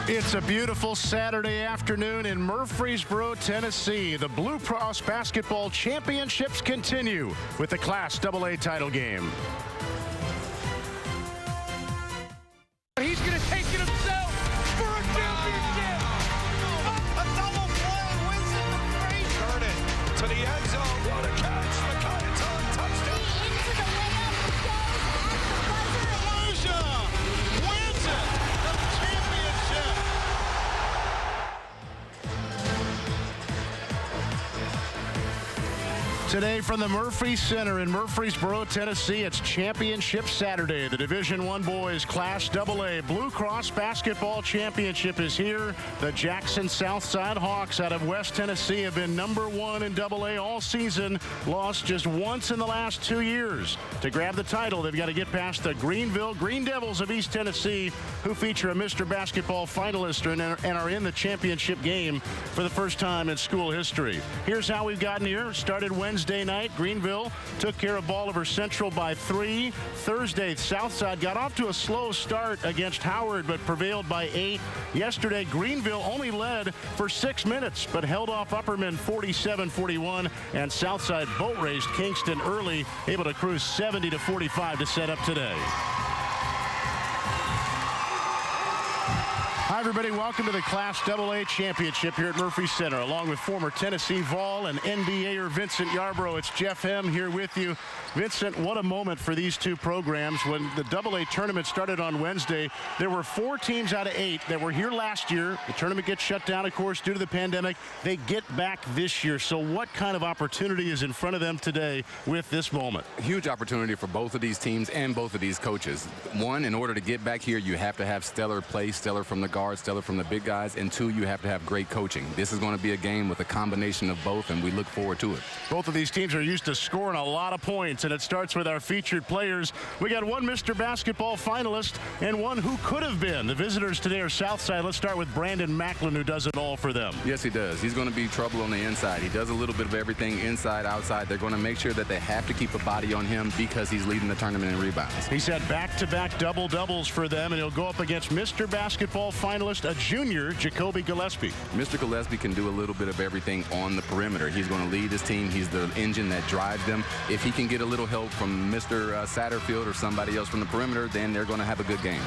It's a beautiful Saturday afternoon in Murfreesboro, Tennessee. The Blue Cross Basketball Championships continue with the Class AA title game. He's going to take it himself for a championship. A double play wins it from Frazier. Turn it to the end zone. What a catch. McCartan, touchdown. Into the layup goes at the buzzer. Lucia wins it. The championship. Today from the Murphy Center in Murfreesboro, Tennessee, it's Championship Saturday. The Division I Boys Class AA Blue Cross Basketball Championship is here. The Jackson Southside Hawks out of West Tennessee have been #1 in AA all season, lost just once in the last 2 years. To grab the title, they've got to get past the Greeneville Green Devils of East Tennessee, who feature a Mr. Basketball finalist and are in the championship game for the first time in school history. Here's how we've gotten here. Started Wednesday night, Greeneville took care of Bolivar Central by 3. Thursday, Southside got off to a slow start against Howard, but prevailed by 8. Yesterday, Greeneville only led for 6 minutes, but held off Upperman 47-41, and Southside boat raced Kingston early, able to cruise 70-45 to set up today. Hi, everybody. Welcome to the Class AA Championship here at Murphy Center. Along with former Tennessee Vol and NBAer Vincent Yarbrough, it's Jeff Hem here with you. Vincent, what a moment for these two programs. When the AA tournament started on Wednesday, there were 4 teams out of 8 that were here last year. The tournament gets shut down, of course, due to the pandemic. They get back this year. So what kind of opportunity is in front of them today with this moment? Huge opportunity for both of these teams and both of these coaches. One, in order to get back here, you have to have stellar play, stellar from the guards, stellar from the big guys, and 2, you have to have great coaching. This is going to be a game with a combination of both, and we look forward to it. Both of these teams are used to scoring a lot of points, and it starts with our featured players. We got one Mr. Basketball finalist and one who could have been. The visitors today are Southside. Let's start with Brandon Macklin, who does it all for them. Yes, he does. He's going to be trouble on the inside. He does a little bit of everything inside, outside. They're going to make sure that they have to keep a body on him because he's leading the tournament in rebounds. He's had back-to-back double-doubles for them, and he'll go up against Mr. Basketball finalist, a junior, Jacoby Gillespie. Mr. Gillespie can do a little bit of everything on the perimeter. He's going to lead his team. He's the engine that drives them. If he can get a little help from Mr. Satterfield or somebody else from the perimeter, then they're going to have a good game.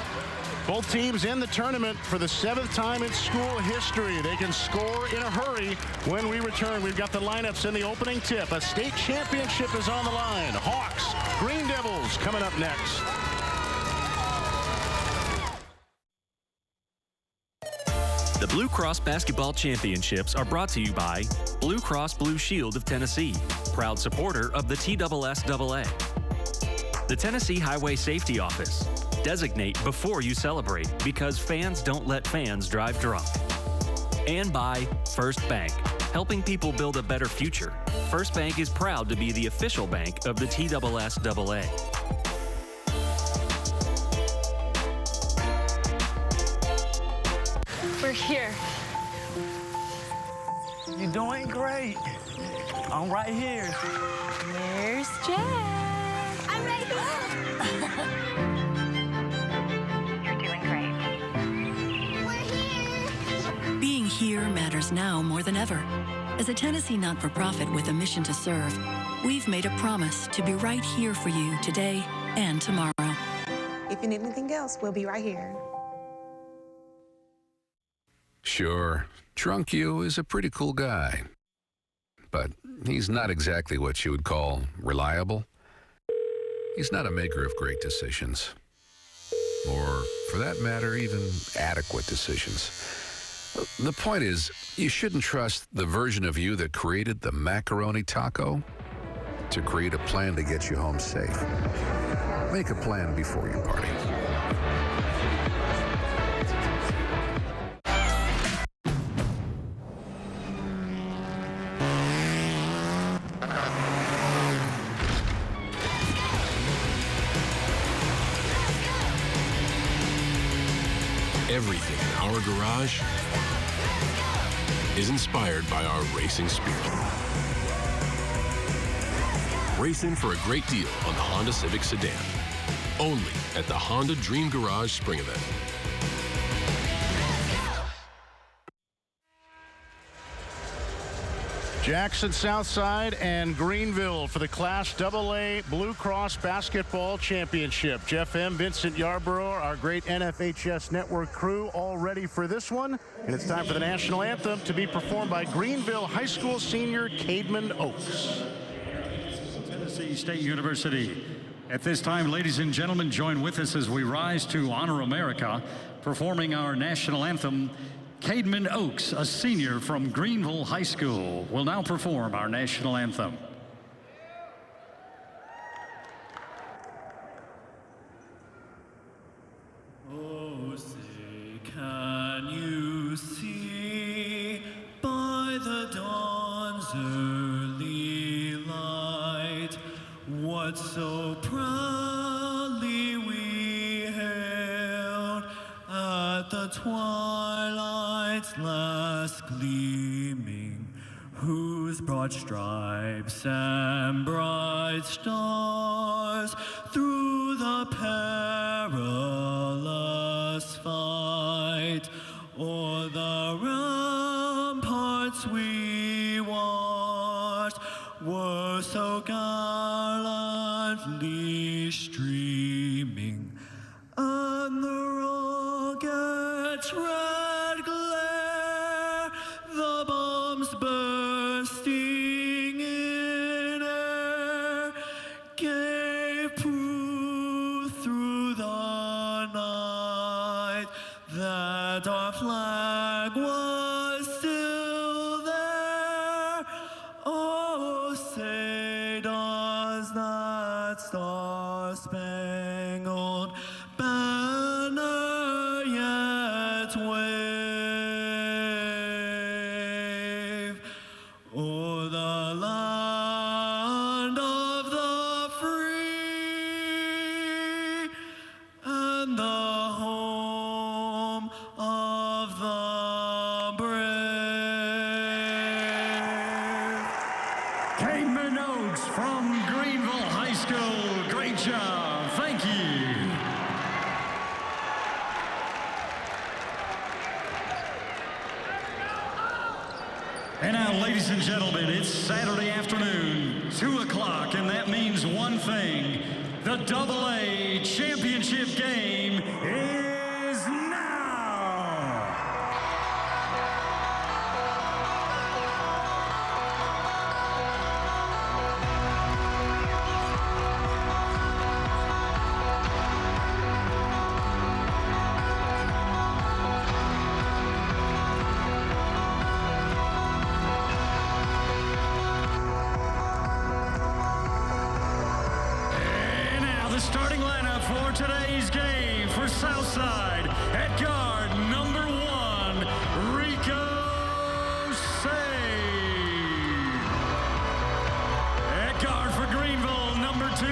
Both teams in the tournament for the 7th time in school history. They can score in a hurry. When we return, we've got the lineups in the opening tip. A state championship is on the line. Hawks, Green Devils coming up next. The Blue Cross Basketball Championships are brought to you by Blue Cross Blue Shield of Tennessee, proud supporter of the TSSAA. The Tennessee Highway Safety Office. Designate before you celebrate because fans don't let fans drive drunk. And by First Bank, helping people build a better future. First Bank is proud to be the official bank of the TSSAA. We're here. You're doing great. I'm right here. Where's Jeff? I'm right here. You're doing great. We're here. Being here matters now more than ever. As a Tennessee not-for-profit with a mission to serve, we've made a promise to be right here for you today and tomorrow. If you need anything else, we'll be right here. Sure, Drunk You is a pretty cool guy, but he's not exactly what you would call reliable. He's not a maker of great decisions, or for that matter, even adequate decisions. The point is, you shouldn't trust the version of you that created the macaroni taco to create a plan to get you home safe. Make a plan before you party. Everything in our garage is inspired by our racing spirit. Racing for a great deal on the Honda Civic Sedan. Only at the Honda Dream Garage Spring Event. Jackson Southside and Greeneville for the Class AA Blue Cross Basketball Championship. Jeff M., Vincent Yarborough, our great NFHS Network crew, all ready for this one. And it's time for the national anthem to be performed by Greeneville High School senior Cademan Oaks. Tennessee State University. At this time, ladies and gentlemen, join with us as we rise to honor America, performing our national anthem. Cademan Oaks, a senior from Greeneville High School, will now perform our national anthem. Oh, say, can you see by the dawn's early light what so proudly we hailed at the twilight's last gleaming, whose broad stripes and bright stars through the perilous fight o'er the ramparts we watched were so gallantly streaming, and the rocket's red glare, the bombs bursting in air, gave proof through the night that our flag was still there. Oh, say does that star-spangled banner yet wave o'er the land of the free and the home of the brave? Cademan Oaks from Greeneville High School. Great job. Thank you. And now, ladies and gentlemen, it's Saturday afternoon, 2 o'clock, and that means one thing. The AA championship game is now. The starting lineup for today's game for Southside. At guard, number 1, Rico Sade. At guard for Greeneville, number 2,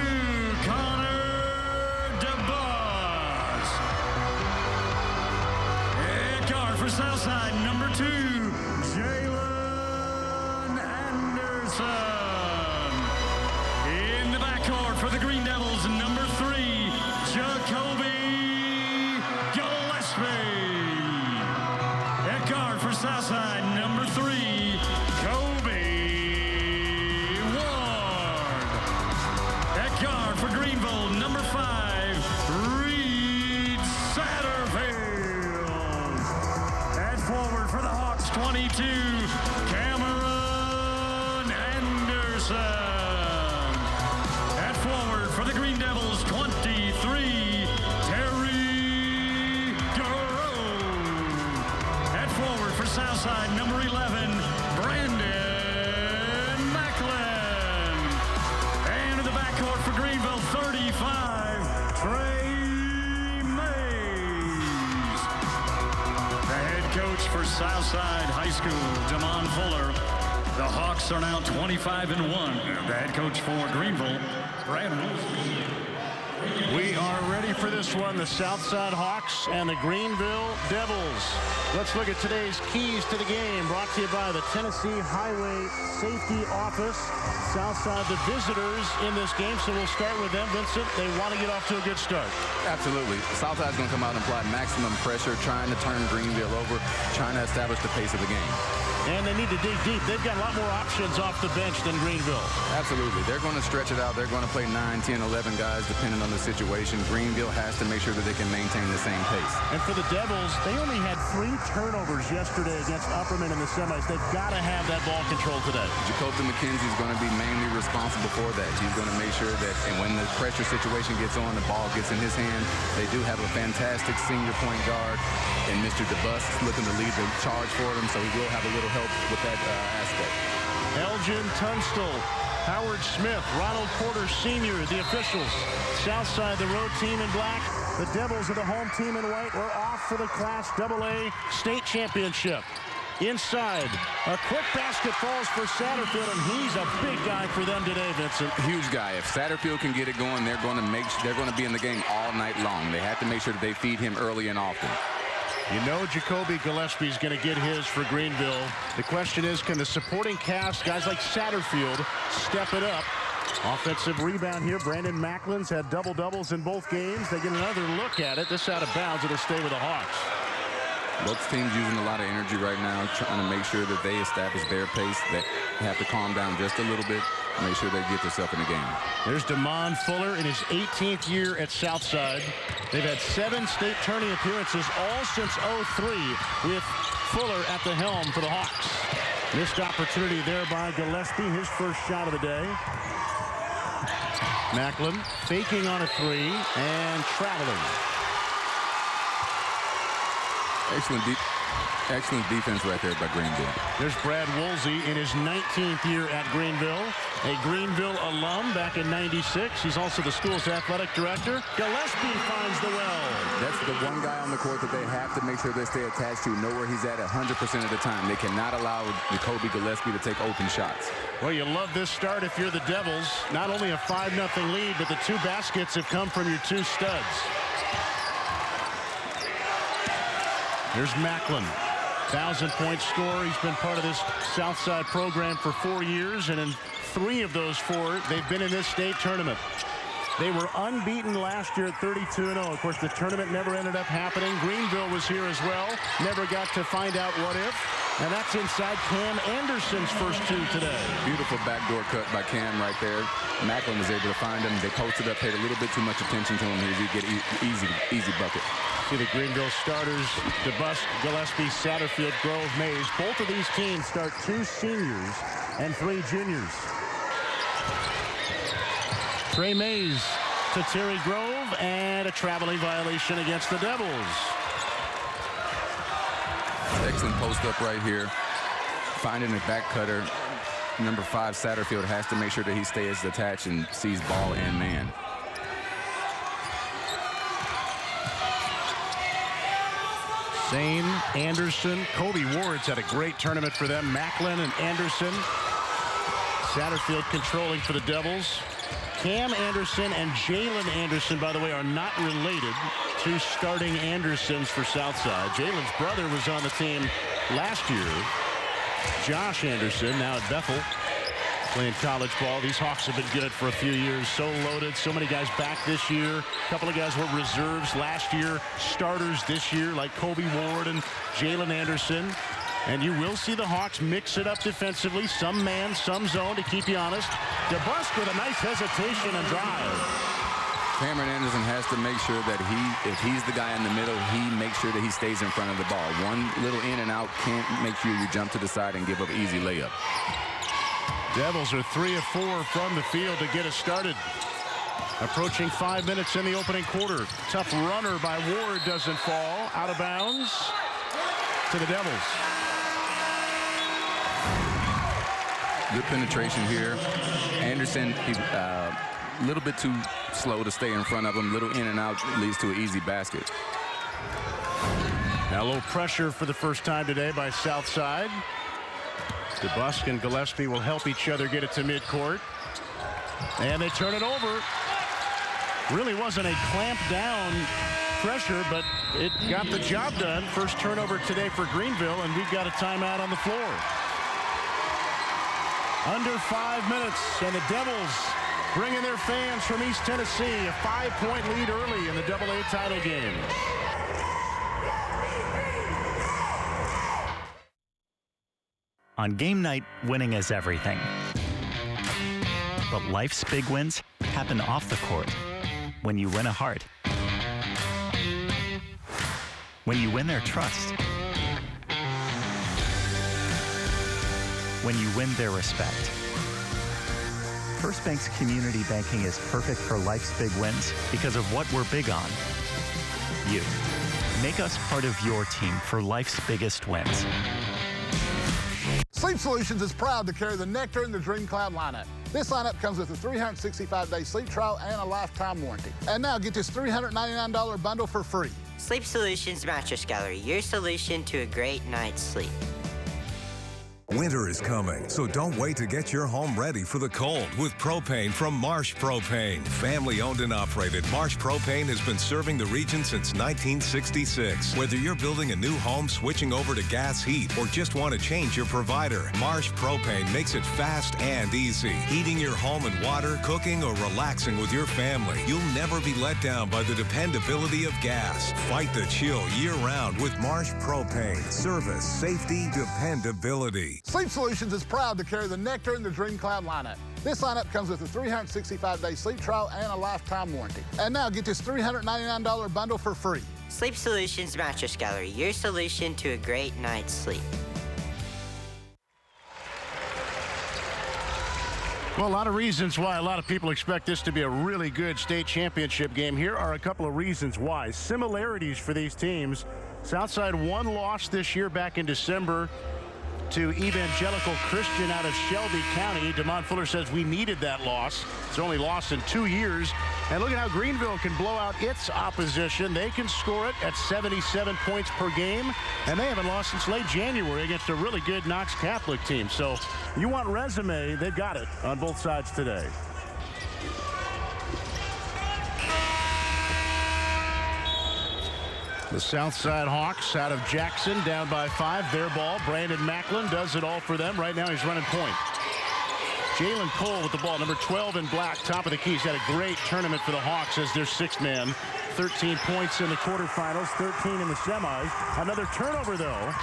Connor DeBoss. At guard for Southside, number 2, Jalen Anderson. In the backcourt for the Green Devils, number 3, Jacoby Gillespie. At guard for Southside, number 3, Kobe Ward. At guard for Greeneville, number 5, Reed Satterfield. At forward for the Hawks, 22, Cameron Anderson. Forward for the Green Devils, 23, Terry Garreau. At forward for Southside, number 11, Brandon Macklin. And in the backcourt for Greeneville, 35, Trey Mays. The head coach for Southside High School, Damon Fuller. The Hawks are now 25-1. The head coach for Greeneville, Brad Wilson. We are ready for this one, the Southside Hawks and the Greeneville Devils. Let's look at today's keys to the game, brought to you by the Tennessee Highway Safety Office. Southside, the visitors in this game, so we'll start with them. Vincent, they want to get off to a good start. Absolutely. Southside's going to come out and apply maximum pressure, trying to turn Greeneville over, trying to establish the pace of the game. And they need to dig deep. They've got a lot more options off the bench than Greeneville. Absolutely. They're going to stretch it out. They're going to play 9, 10, 11 guys depending on the situation. Greeneville has to make sure that they can maintain the same pace. And for the Devils, they only had 3 turnovers yesterday against Upperman in the semis. They've got to have that ball control today. Jacoby McKenzie's going to be mainly responsible for that. He's going to make sure that, and when the pressure situation gets on, the ball gets in his hand. They do have a fantastic senior point guard, and Mr. DeBus looking to lead the charge for them, so he will have a little help with that aspect. Elgin Tunstall, Howard Smith, Ronald Porter Sr., the officials. Southside, the road team in black. The Devils are the home team in white. We're off for the Class AA state championship. Inside, a quick basket falls for Satterfield, and he's a big guy for them today, Vincent. Huge guy. If Satterfield can get it going, they're going to be in the game all night long. They have to make sure that they feed him early and often. You know Jacoby Gillespie's going to get his for Greeneville. The question is, can the supporting cast, guys like Satterfield, step it up? Offensive rebound here. Brandon Macklin's had double-doubles in both games. They get another look at it. This out of bounds. It'll stay with the Hawks. Both teams using a lot of energy right now, trying to make sure that they establish their pace. They have to calm down just a little bit, make sure they get themselves in the game. There's DeMond Fuller in his 18th year at Southside. They've had 7 state tourney appearances, all since '03, with Fuller at the helm for the Hawks. Missed opportunity there by Gillespie, his first shot of the day. Macklin faking on a 3 and traveling. Excellent defense right there by Greeneville. There's Brad Woolsey in his 19th year at Greeneville, a Greeneville alum back in '96. He's also the school's athletic director. Gillespie finds the well. That's the one guy on the court that they have to make sure they stay attached to, know where he's at 100% of the time. They cannot allow Jacoby Gillespie to take open shots. Well, you love this start if you're the Devils. Not only a 5-0 lead, but the 2 baskets have come from your 2 studs. There's Macklin, 1,000-point scorer. He's been part of this Southside program for 4 years, and in 3 of those 4, they've been in this state tournament. They were unbeaten last year at 32-0. Of course, the tournament never ended up happening. Greeneville was here as well. Never got to find out what if. And that's inside Cam Anderson's first 2 today. Beautiful backdoor cut by Cam right there. Macklin was able to find him. They posted up, paid a little bit too much attention to him. He did get easy bucket. See the Greeneville starters, DeBus, Gillespie, Satterfield, Grove, Mays. Both of these teams start 2 seniors and 3 juniors. Trey Mays to Terry Grove, and a traveling violation against the Devils. Excellent post up right here. Finding a back cutter. Number 5, Satterfield, has to make sure that he stays attached and sees ball and man. Zane, Anderson, Kobe Ward's had a great tournament for them. Macklin and Anderson. Satterfield controlling for the Devils. Cam Anderson and Jalen Anderson, by the way, are not related to starting Andersons for Southside. Jalen's brother was on the team last year. Josh Anderson, now at Bethel, playing college ball. These Hawks have been good for a few years. So loaded. So many guys back this year. A couple of guys were reserves last year. Starters this year like Kobe Ward and Jalen Anderson. And you will see the Hawks mix it up defensively. Some man, some zone, to keep you honest. DeBus with a nice hesitation and drive. Cameron Anderson has to make sure that if he's the guy in the middle, he makes sure that he stays in front of the ball. One little in and out can't make sure you jump to the side and give up easy layup. Devils are 3 of 4 from the field to get us started. Approaching 5 minutes in the opening quarter. Tough runner by Ward doesn't fall. Out of bounds to the Devils. Good penetration here. Anderson, he's a little bit too slow to stay in front of him. Little in and out leads to an easy basket. Now a little pressure for the first time today by Southside. DeBus and Gillespie will help each other get it to midcourt. And they turn it over. Really wasn't a clamp down pressure, but it got the job done. First turnover today for Greeneville, and we've got a timeout on the floor. Under 5 minutes, and the Devils bringing their fans from East Tennessee a 5-point lead early in the AA title game. On game night, winning is everything. But life's big wins happen off the court. When you win a heart. When you win their trust. When you win their respect. First Bank's community banking is perfect for life's big wins because of what we're big on. You. Make us part of your team for life's biggest wins. Sleep Solutions is proud to carry the Nectar and the Dream Cloud lineup. This lineup comes with a 365-day sleep trial and a lifetime warranty. And now get this $399 bundle for free. Sleep Solutions Mattress Gallery, your solution to a great night's sleep. Winter is coming, so don't wait to get your home ready for the cold with propane from Marsh Propane. Family owned and operated, Marsh Propane has been serving the region since 1966. Whether you're building a new home, switching over to gas heat, or just want to change your provider, Marsh Propane makes it fast and easy. Heating your home and water, cooking, or relaxing with your family, you'll never be let down by the dependability of gas. Fight the chill year-round with Marsh Propane. Service, safety, dependability. Sleep Solutions is proud to carry the Nectar and the Dream Cloud lineup. This lineup comes with a 365-day sleep trial and a lifetime warranty. And now get this $399 bundle for free. Sleep Solutions Mattress Gallery, your solution to a great night's sleep. Well, a lot of reasons why a lot of people expect this to be a really good state championship game. Here are a couple of reasons why. Similarities for these teams. Southside one loss this year back in December to Evangelical Christian out of Shelby County. DeMont Fuller says we needed that loss. It's only lost in 2 years. And look at how Greeneville can blow out its opposition. They can score it at 77 points per game. And they haven't lost since late January against a really good Knox Catholic team. So you want resume, they've got it on both sides today. The Southside Hawks out of Jackson down by 5. Their ball. Brandon Macklin does it all for them. Right now he's running point. Jalen Cole with the ball. Number 12 in black. Top of the key. He's had a great tournament for the Hawks as their sixth man. 13 points in the quarterfinals. 13 in the semis. Another turnover though.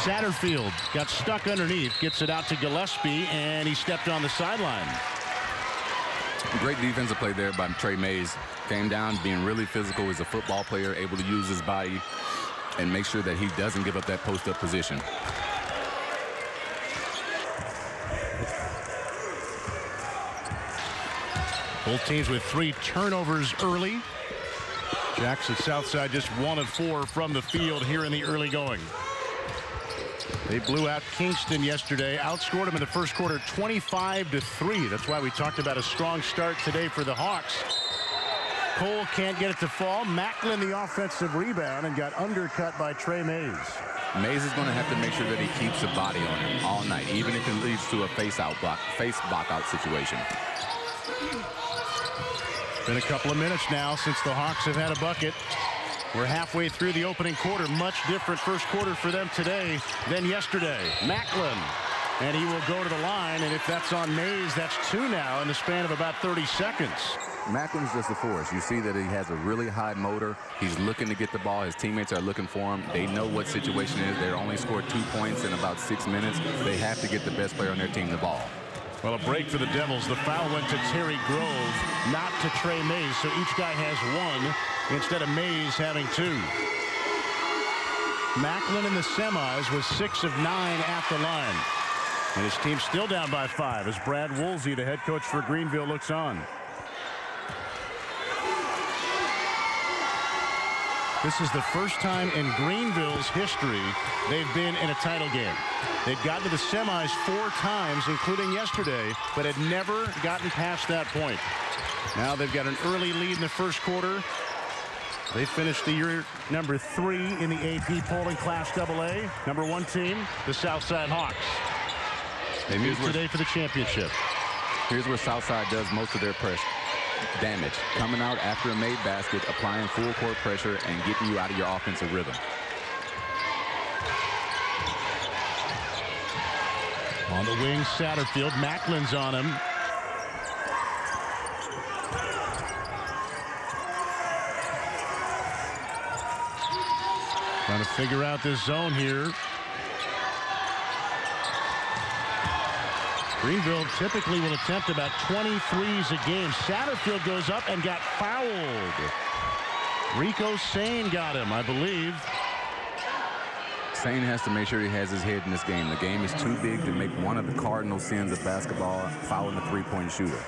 Satterfield got stuck underneath. Gets it out to Gillespie and he stepped on the sideline. Great defensive play there by Trey Mays. Came down being really physical. He's a football player, able to use his body and make sure that he doesn't give up that post-up position. Both teams with 3 turnovers early. Jackson Southside just 1 of 4 from the field here in the early going. They blew out Kingston yesterday, outscored them in the first quarter 25-3. That's why we talked about a strong start today for the Hawks. Cole can't get it to fall. Macklin the offensive rebound and got undercut by Trey Mays. Mays is going to have to make sure that he keeps the body on him all night, even if it leads to a face block out situation. Been a couple of minutes now since the Hawks have had a bucket. We're halfway through the opening quarter. Much different first quarter for them today than yesterday. Macklin, and he will go to the line, and if that's on Mays, that's 2 now in the span of about 30 seconds. Macklin's just a force. You see that he has a really high motor. He's looking to get the ball. His teammates are looking for him. They know what situation it is. They only scored 2 points in about 6 minutes. They have to get the best player on their team the ball. Well, a break for the Devils. The foul went to Terry Grove, not to Trey Mays. So each guy has 1 instead of Mays having 2. Macklin in the semis was 6 of 9 at the line. And his team's still down by 5 as Brad Woolsey, the head coach for Greeneville, looks on. This is the first time in Greeneville's history they've been in a title game. They've gotten to the semis 4 times, including yesterday, but had never gotten past that point. Now they've got an early lead in the first quarter. They finished the year number 3 in the AP polling Class AA. Number 1 team, the Southside Hawks. They meet today for the championship. Here's where Southside does most of their damage. Coming out after a made basket, applying full court pressure, and getting you out of your offensive rhythm. On the wing, Satterfield. Macklin's on him. Trying to figure out this zone here. Greeneville typically will attempt about 20 threes a game. Satterfield goes up and got fouled. Rico Sane got him, I believe. Sane has to make sure he has his head in this game. The game is too big to make one of the cardinal sins of basketball, fouling a three-point shooter.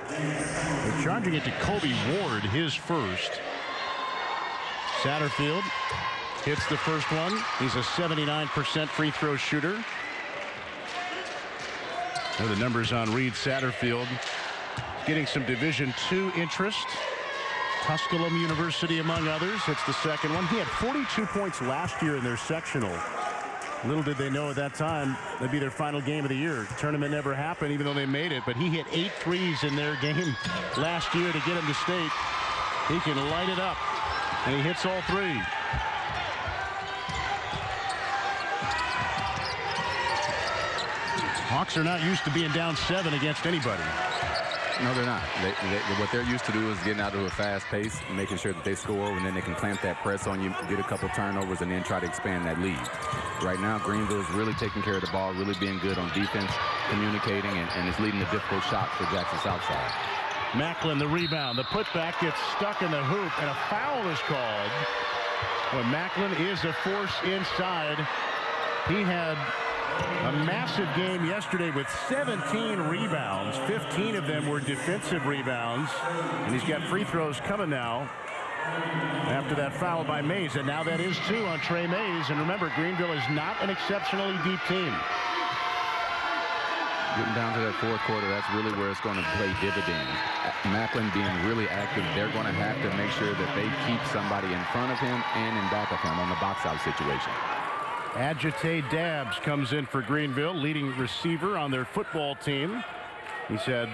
They're charging it to Kobe Ward, his first. Satterfield hits the first one. He's a 79% free throw shooter. There are the numbers on Reed Satterfield. Getting some Division II interest. Tusculum University, among others. It's the second one. He had 42 points last year in their sectional. Little did they know at that time that'd be their final game of the year. Tournament never happened, even though they made it. But he hit 8 threes in their game last year to get him to state. He can light it up, and he hits all 3. Hawks are not used to being down 7 against anybody. No, they're not. What they're used to do is getting out to a fast pace, making sure that they score, and then they can clamp that press on you, get a couple turnovers, and then try to expand that lead. Right now, Greeneville is really taking care of the ball, really being good on defense, communicating, and it's leading to difficult shots for Jackson Southside. Macklin, the rebound. The putback gets stuck in the hoop, and a foul is called. Well, Macklin is a force inside. He had a massive game yesterday with 17 rebounds. 15 of them were defensive rebounds. And he's got free throws coming now after that foul by Mays. And now that is 2 on Trey Mays. And remember, Greeneville is not an exceptionally deep team. Getting down to that fourth quarter, that's really where it's going to play dividends. Macklin being really active, they're going to have to make sure that they keep somebody in front of him and in back of him on the box-out situation. Agite Dabbs comes in for Greeneville, leading receiver on their football team. He's had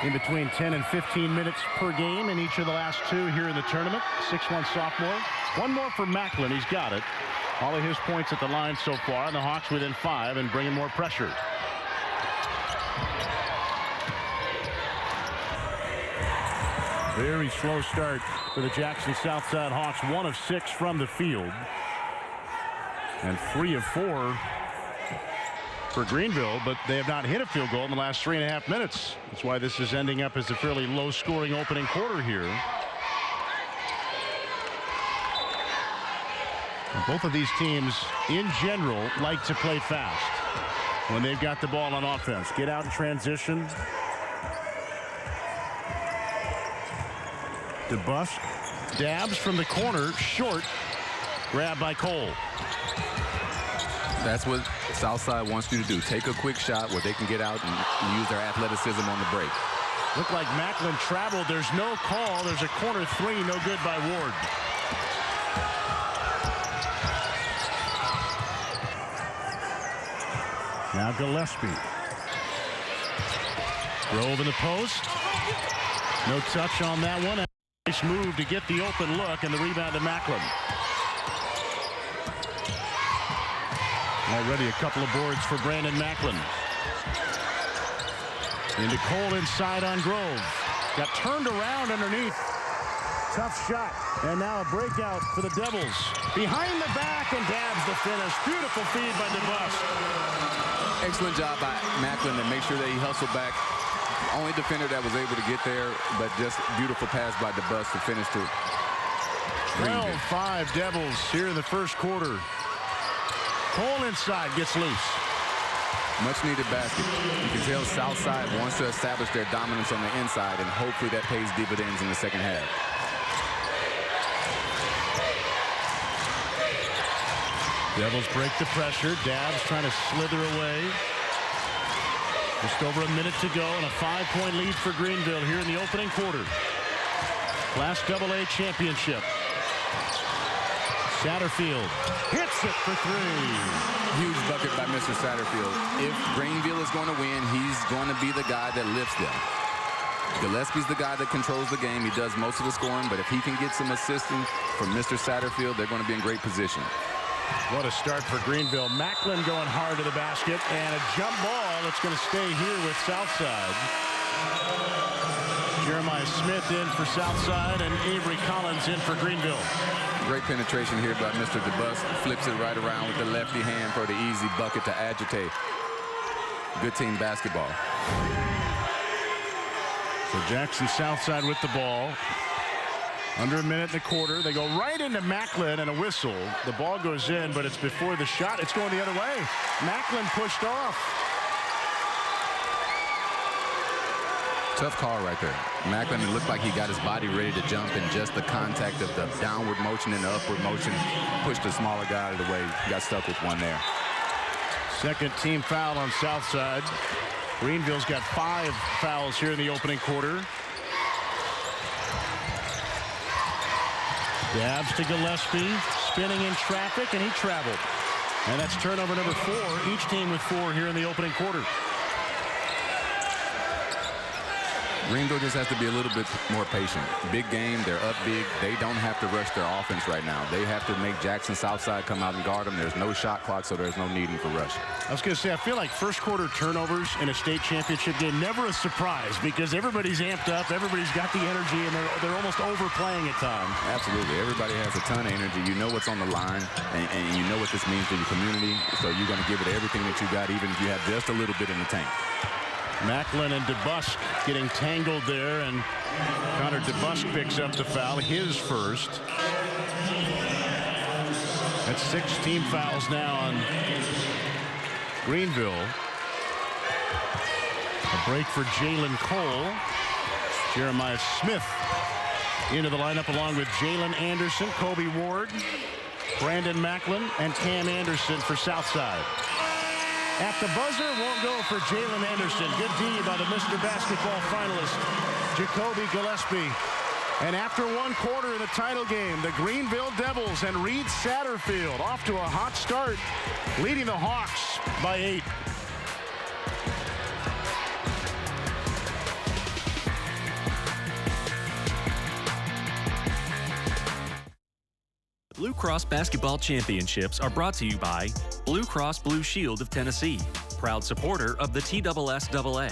in between 10 and 15 minutes per game in each of the last 2 here in the tournament. 6'1" sophomore. One more for Macklin. He's got it. All of his points at the line so far, and the Hawks within 5 and bringing more pressure. Very slow start for the Jackson Southside Hawks. 1 of 6 from the field. And 3 of 4 for Greeneville, but they have not hit a field goal in the last 3.5 minutes. That's why this is ending up as a fairly low-scoring opening quarter here. And both of these teams, in general, like to play fast when they've got the ball on offense. Get out in transition. DeBusk, Dabbs from the corner, short, grabbed by Cole. That's what Southside wants you to do. Take a quick shot where they can get out and use their athleticism on the break. Looked like Macklin traveled. There's no call. There's a corner 3, no good by Ward. Now Gillespie. Grove in the post. No touch on that one. Nice move to get the open look, and the rebound to Macklin. Already a couple of boards for Brandon Macklin. Into Cole inside on Grove. Got turned around underneath. Tough shot. And now a breakout for the Devils. Behind the back, and Dabbs the finish. Beautiful feed by DeBusk. Excellent job by Macklin to make sure that he hustled back. Only defender that was able to get there, but just beautiful pass by DeBusk to finish to 12-5 Devils here in the first quarter. Cole inside, gets loose. Much needed basket. You can tell Southside wants to establish their dominance on the inside, and hopefully that pays dividends in the second half. Devils break the pressure. Dabbs trying to slither away. Just over a minute to go, and a 5-point lead for Greeneville here in the opening quarter. Class AA championship. Satterfield hits it for 3. Huge bucket by Mr. Satterfield. If Greeneville is going to win, he's going to be the guy that lifts them. Gillespie's the guy that controls the game. He does most of the scoring, but if he can get some assistance from Mr. Satterfield, they're going to be in great position. What a start for Greeneville. Macklin going hard to the basket, and a jump ball that's going to stay here with Southside. Jeremiah Smith in for Southside, and Avery Collins in for Greeneville. Great penetration here by Mr. DeBusk. Flips it right around with the lefty hand for the easy bucket to Agite. good team basketball. So Jackson Southside with the ball. Under a minute and a quarter. They go right into Macklin and a whistle. The ball goes in, but it's before the shot. It's going the other way. Macklin pushed off. Tough call right there. Macklin, it looked like he got his body ready to jump, and just the contact of the downward motion and the upward motion pushed the smaller guy out of the way. Got stuck with one there. Second team foul on Southside. Greeneville's got 5 fouls here in the opening quarter. Dabs to Gillespie, spinning in traffic, and he traveled. And that's turnover number 4. Each team with 4 here in the opening quarter. Greeneville just has to be a little bit more patient. Big game, they're up big. They don't have to rush their offense right now. They have to make Jackson Southside come out and guard them. There's no shot clock, so there's no need for rush. I was going to say, I feel like first quarter turnovers in a state championship game, never a surprise, because everybody's amped up, everybody's got the energy, and they're almost overplaying at times. Absolutely. Everybody has a ton of energy. You know what's on the line, and you know what this means to your community, so you're going to give it everything that you got, even if you have just a little bit in the tank. Macklin and DeBusk getting tangled there, and Connor DeBusk picks up the foul, his first. That's 6 team fouls now on Greeneville. A break for Jalen Cole. Jeremiah Smith into the lineup along with Jalen Anderson, Kobe Ward, Brandon Macklin, and Cam Anderson for Southside. At the buzzer, won't go for Jalen Anderson. Good D by the Mr. Basketball finalist, Jacoby Gillespie. And after 1 quarter of the title game, the Greeneville Devils and Reed Satterfield off to a hot start, leading the Hawks by 8. Blue Cross Basketball Championships are brought to you by Blue Cross Blue Shield of Tennessee, proud supporter of the TSSAA.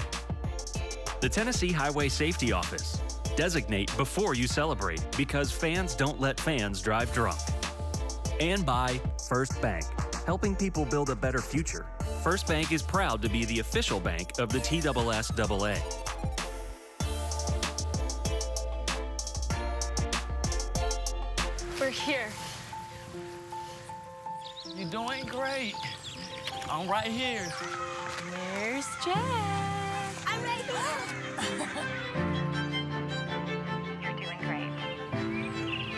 The Tennessee Highway Safety Office. Designate before you celebrate, because fans don't let fans drive drunk. And by First Bank, helping people build a better future. First Bank is proud to be the official bank of the TSSAA. We're here. You're doing great. I'm right here. Where's Jack? I'm right here. You're doing great.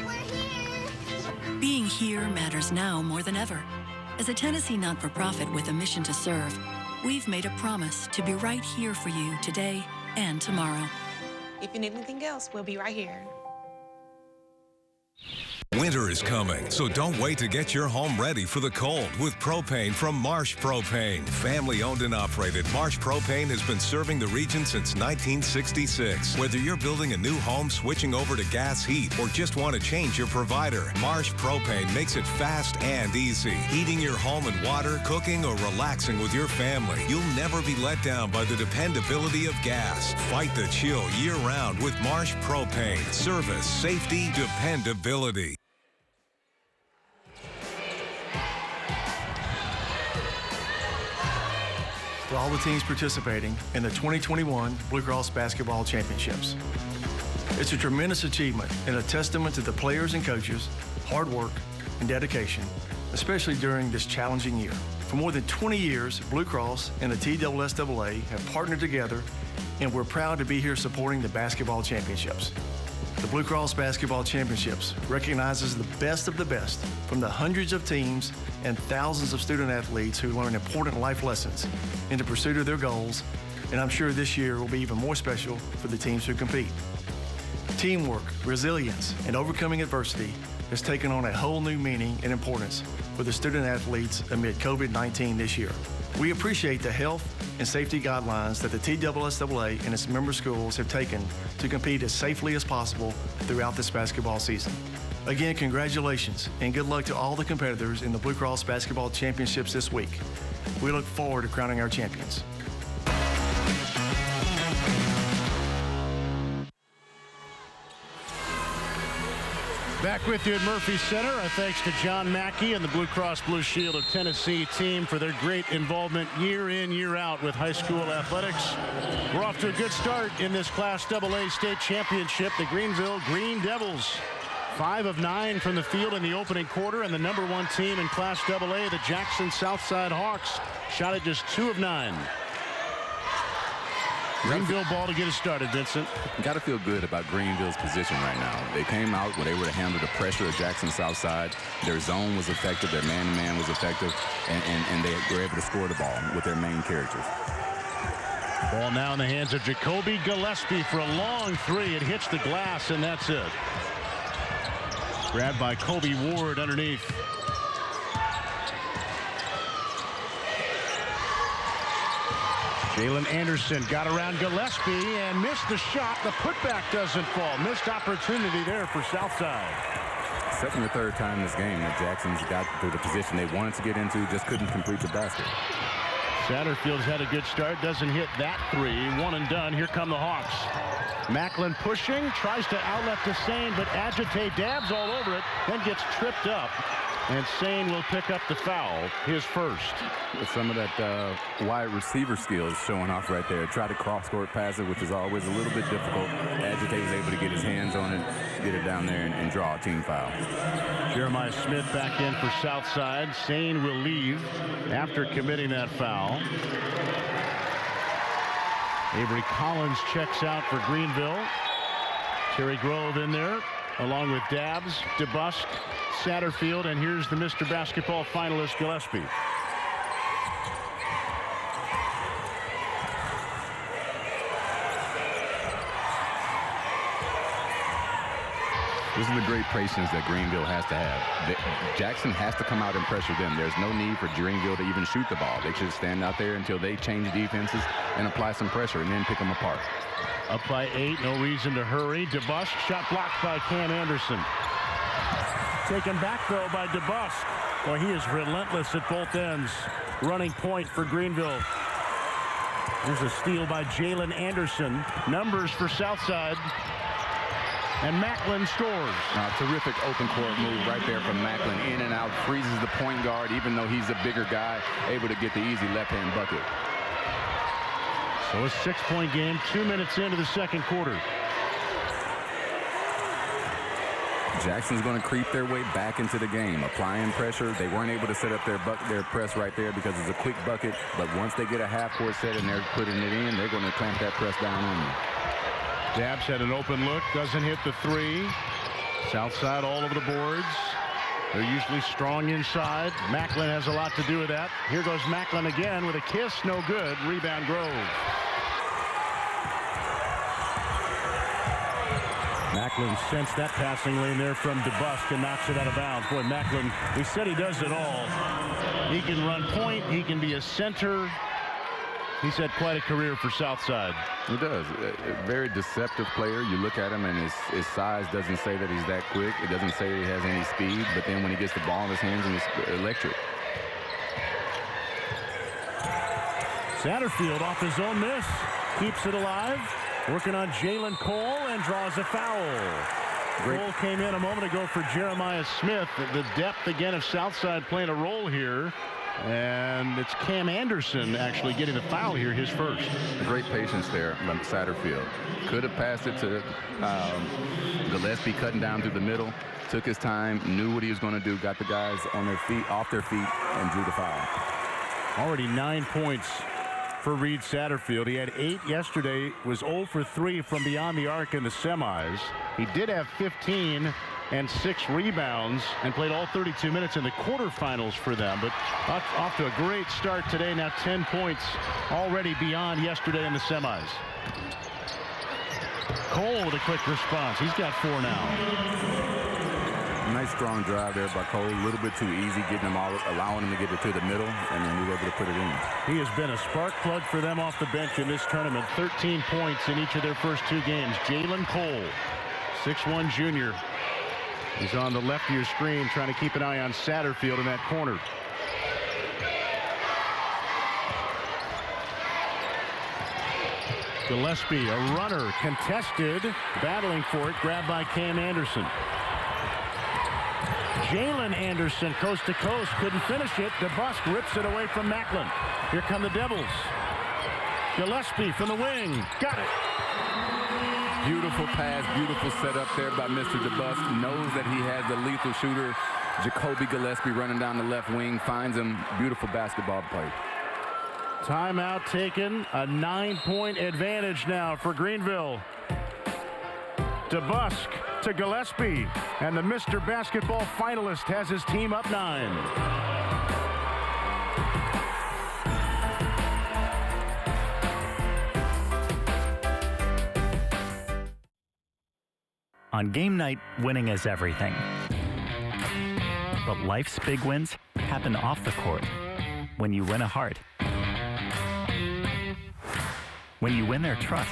We're here. Being here matters now more than ever. As a Tennessee not-for-profit with a mission to serve, we've made a promise to be right here for you today and tomorrow. If you need anything else, we'll be right here. Winter is coming, so don't wait to get your home ready for the cold with propane from Marsh Propane. Family owned and operated, Marsh Propane has been serving the region since 1966. Whether you're building a new home, switching over to gas heat, or just want to change your provider, Marsh Propane makes it fast and easy. Heating your home and water, cooking, or relaxing with your family, you'll never be let down by the dependability of gas. Fight the chill year-round with Marsh Propane. Service, safety, dependability. To all the teams participating in the 2021 Blue Cross Basketball Championships. It's a tremendous achievement and a testament to the players and coaches' hard work and dedication, especially during this challenging year. For more than 20 years, Blue Cross and the TSSAA have partnered together, and we're proud to be here supporting the basketball championships. The Blue Cross Basketball Championships recognizes the best of the best from the hundreds of teams and thousands of student athletes who learn important life lessons in the pursuit of their goals, and I'm sure this year will be even more special for the teams who compete. Teamwork, resilience, and overcoming adversity has taken on a whole new meaning and importance for the student athletes amid COVID-19 this year. We appreciate the health and safety guidelines that the TSSAA and its member schools have taken to compete as safely as possible throughout this basketball season. Again, congratulations and good luck to all the competitors in the Blue Cross Basketball Championships this week. We look forward to crowning our champions. Back with you at Murphy Center. Our thanks to John Mackey and the Blue Cross Blue Shield of Tennessee team for their great involvement year in, year out with high school athletics. We're off to a good start in this Class AA state championship. The Greeneville Green Devils, 5 of 9 from the field in the opening quarter, and the #1 team in Class AA, the Jackson Southside Hawks, shot at just 2 of 9. Greeneville ball to get us started, Vincent. Got to feel good about Greeneville's position right now. They came out where they were to handle the pressure of Jackson Southside. Their zone was effective. Their man-to-man was effective. And they were able to score the ball with their main characters. Ball now in the hands of Jacoby Gillespie for a long 3. It hits the glass, and that's it. Grabbed by Kobe Ward underneath. Jalen Anderson got around Gillespie and missed the shot. The putback doesn't fall. Missed opportunity there for Southside. Second or third time this game that Jackson's got to the position they wanted to get into, just couldn't complete the basket. Satterfield's had a good start. Doesn't hit that 3. One and done. Here come the Hawks. Macklin pushing. Tries to outlet to Sane, but agitate. Dabs all over it. Then gets tripped up. And Sane will pick up the foul, his first. With some of that wide receiver skills showing off right there. Try to cross-court pass it, which is always a little bit difficult. Agitate was able to get his hands on it, get it down there, and draw a team foul. Jeremiah Smith back in for Southside. Sane will leave after committing that foul. Avery Collins checks out for Greeneville. Terry Grove in there, along with Dabbs, DeBusk, Satterfield, and here's the Mr. Basketball finalist, Gillespie. This is the great patience that Greeneville has to have. Jackson has to come out and pressure them. There's no need for Greeneville to even shoot the ball. They should stand out there until they change defenses and apply some pressure and then pick them apart. Up by 8, no reason to hurry. DeBusk, shot blocked by Cam Anderson. Taken back, though, by DeBusk. Well, he is relentless at both ends. Running point for Greeneville. There's a steal by Jalen Anderson. Numbers for Southside. And Macklin scores. Terrific open court move right there from Macklin. In and out, freezes the point guard, even though he's a bigger guy, able to get the easy left-hand bucket. So a 6-point game, 2 minutes into the second quarter. Jackson's going to creep their way back into the game, applying pressure. They weren't able to set up their press right there because it's a quick bucket. But once they get a half-court set and they're putting it in, they're going to clamp that press down on you. Dabbs had an open look, doesn't hit the 3. Southside all over the boards. They're usually strong inside. Macklin has a lot to do with that. Here goes Macklin again with a kiss, no good. Rebound Grove. Macklin sensed that passing lane there from DeBusk and knocks it out of bounds. Boy, Macklin, we said he does it all. He can run point. He can be a center. He's had quite a career for Southside. He does. A very deceptive player. You look at him and his size doesn't say that he's that quick. It doesn't say he has any speed. But then when he gets the ball in his hands, he's electric. Satterfield off his own miss. Keeps it alive. Working on Jalen Cole and draws a foul. Cole came in a moment ago for Jeremiah Smith. The depth again of Southside playing a role here. And it's Cam Anderson actually getting the foul here, his first. Great patience there from Satterfield. Could have passed it to Gillespie cutting down through the middle. Took his time, knew what he was going to do, got the guys on their feet, off their feet, and drew the foul. Already 9 points for Reed Satterfield. He had 8 yesterday, was 0 for 3 from beyond the arc in the semis. He did have 15 and 6 rebounds and played all 32 minutes in the quarterfinals for them. But off to a great start today. Now 10 points already beyond yesterday in the semis. Cole with a quick response. He's got 4 now. Nice strong drive there by Cole. A little bit too easy, getting them all, allowing him to get it to the middle, and then he was able to put it in. He has been a spark plug for them off the bench in this tournament. 13 points in each of their first 2 games. Jalen Cole, 6'1" junior. He's on the left of your screen trying to keep an eye on Satterfield in that corner. Gillespie, a runner, contested, battling for it, grabbed by Cam Anderson. Jalen Anderson, coast to coast, couldn't finish it. DeBusk rips it away from Macklin. Here come the Devils. Gillespie from the wing. Got it. Beautiful pass, beautiful setup there by Mr. DeBusk. Knows that he has the lethal shooter, Jacoby Gillespie, running down the left wing. Finds him. Beautiful basketball play. Timeout taken. A 9-point advantage now for Greeneville. DeBusk to Gillespie. And the Mr. Basketball finalist has his team up 9. On game night, winning is everything. But life's big wins happen off the court when you win a heart. When you win their trust.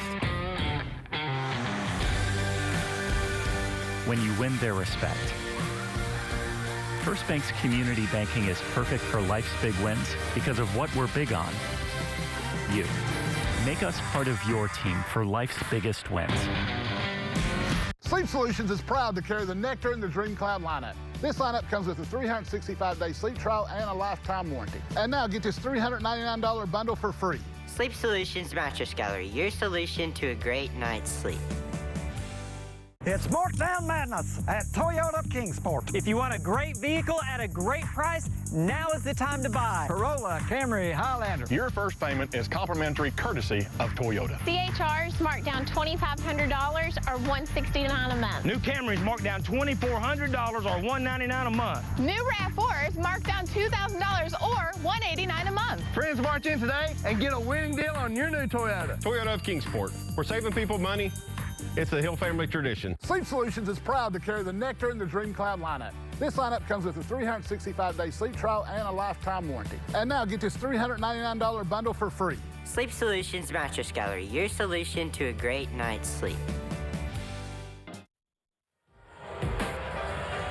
When you win their respect. First Bank's community banking is perfect for life's big wins because of what we're big on. You. Make us part of your team for life's biggest wins. Sleep Solutions is proud to carry the Nectar and the Dream Cloud lineup. This lineup comes with a 365-day sleep trial and a lifetime warranty. And now get this $399 bundle for free. Sleep Solutions Mattress Gallery, your solution to a great night's sleep. It's Markdown Madness at Toyota of Kingsport. If you want a great vehicle at a great price, now is the time to buy. Corolla, Camry, Highlander. Your first payment is complimentary courtesy of Toyota. CHRs marked down $2,500 or $169 a month. New Camrys marked down $2,400 or $199 a month. New RAV4s marked down $2,000 or $189 a month. Friends, march in today and get a winning deal on your new Toyota. Toyota of Kingsport. We're saving people money. It's a Hill family tradition. Sleep Solutions is proud to carry the Nectar and the Dream Cloud lineup. This lineup comes with a 365-day sleep trial and a lifetime warranty. And now get this $399 bundle for free. Sleep Solutions Mattress Gallery, your solution to a great night's sleep.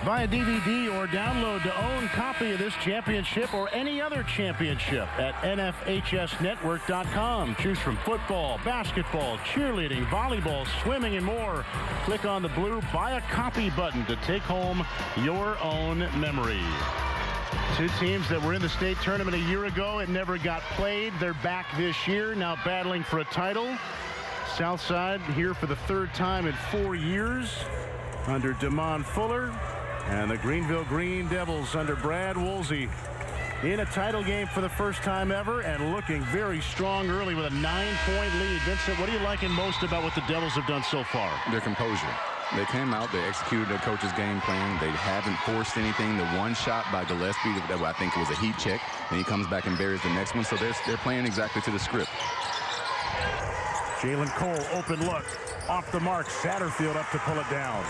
Buy a DVD or download to own copy of this championship or any other championship at nfhsnetwork.com. Choose from football, basketball, cheerleading, volleyball, swimming, and more. Click on the blue Buy a Copy button to take home your own memory. Two teams that were in the state tournament a year ago. It never got played. They're back this year, now battling for a title. Southside here for the third time in 4 years under DeMond Fuller. And the Greeneville Green Devils under Brad Woolsey in a title game for the first time ever and looking very strong early with a 9-point lead. Vincent, what are you liking most about what the Devils have done so far? Their composure. They came out, they executed their coach's game plan. They haven't forced anything. The one shot by Gillespie, that I think was a heat check, and he comes back and buries the next one. So they're playing exactly to the script. Jalen Cole, open look. Off the mark, Satterfield up to pull it down.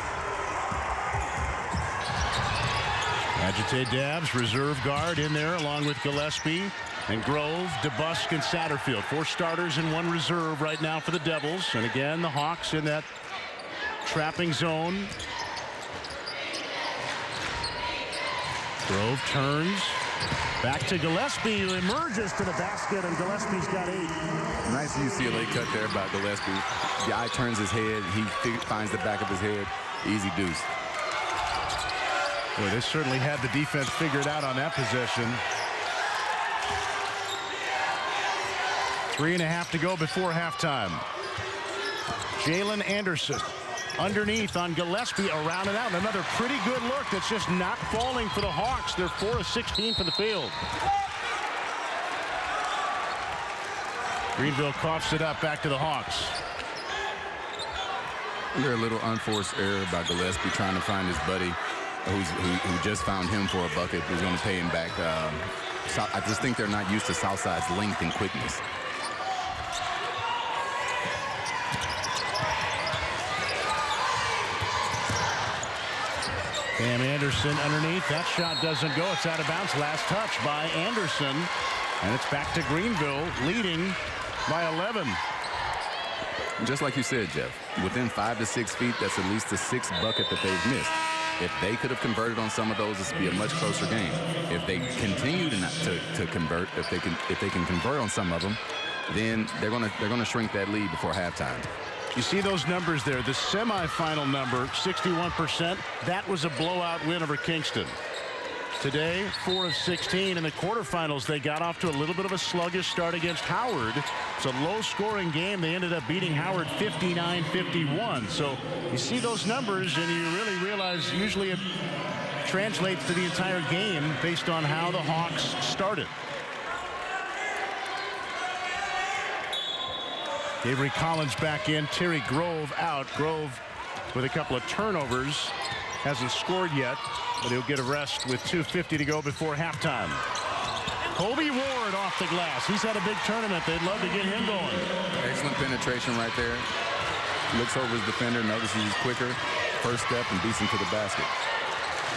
Agite Dabbs, reserve guard in there along with Gillespie and Grove, DeBusk, and Satterfield. 4 starters and 1 reserve right now for the Devils. And again, the Hawks in that trapping zone. Grove turns. Back to Gillespie, who emerges to the basket, and Gillespie's got 8. Nice UCLA cut there by Gillespie. The eye turns his head. He finds the back of his head. Easy deuce. Boy, they certainly had the defense figured out on that possession. 3.5 to go before halftime. Jalen Anderson underneath on Gillespie, around and out. Another pretty good look that's just not falling for the Hawks. They're 4 of 16 for the field. Greeneville coughs it up, back to the Hawks. They're a little unforced error by Gillespie trying to find his buddy who just found him for a bucket, who's going to pay him back. I just think they're not used to Southside's length and quickness. Cam Anderson underneath. That shot doesn't go. It's out of bounds. Last touch by Anderson. And it's back to Greeneville, leading by 11. Just like you said, Jeff, within 5 to 6 feet, that's at least the 6th bucket that they've missed. If they could have converted on some of those, this would be a much closer game. If they continue to convert, if they can convert on some of them, then they're going to shrink that lead before halftime. You see those numbers there. The semifinal number, 61%, that was a blowout win over Kingston. Today, 4 of 16 in the quarterfinals. They got off to a little bit of a sluggish start against Howard. It's a low-scoring game. They ended up beating Howard 59-51. So you see those numbers, and you really realize usually it translates to the entire game based on how the Hawks started. Avery Collins back in. Terry Grove out. Grove with a couple of turnovers. Hasn't scored yet, but he'll get a rest with 2:50 to go before halftime. Colby Ward off the glass. He's had a big tournament. They'd love to get him going. Excellent penetration right there. Looks over his defender, notices he's quicker. First step and beats him to the basket.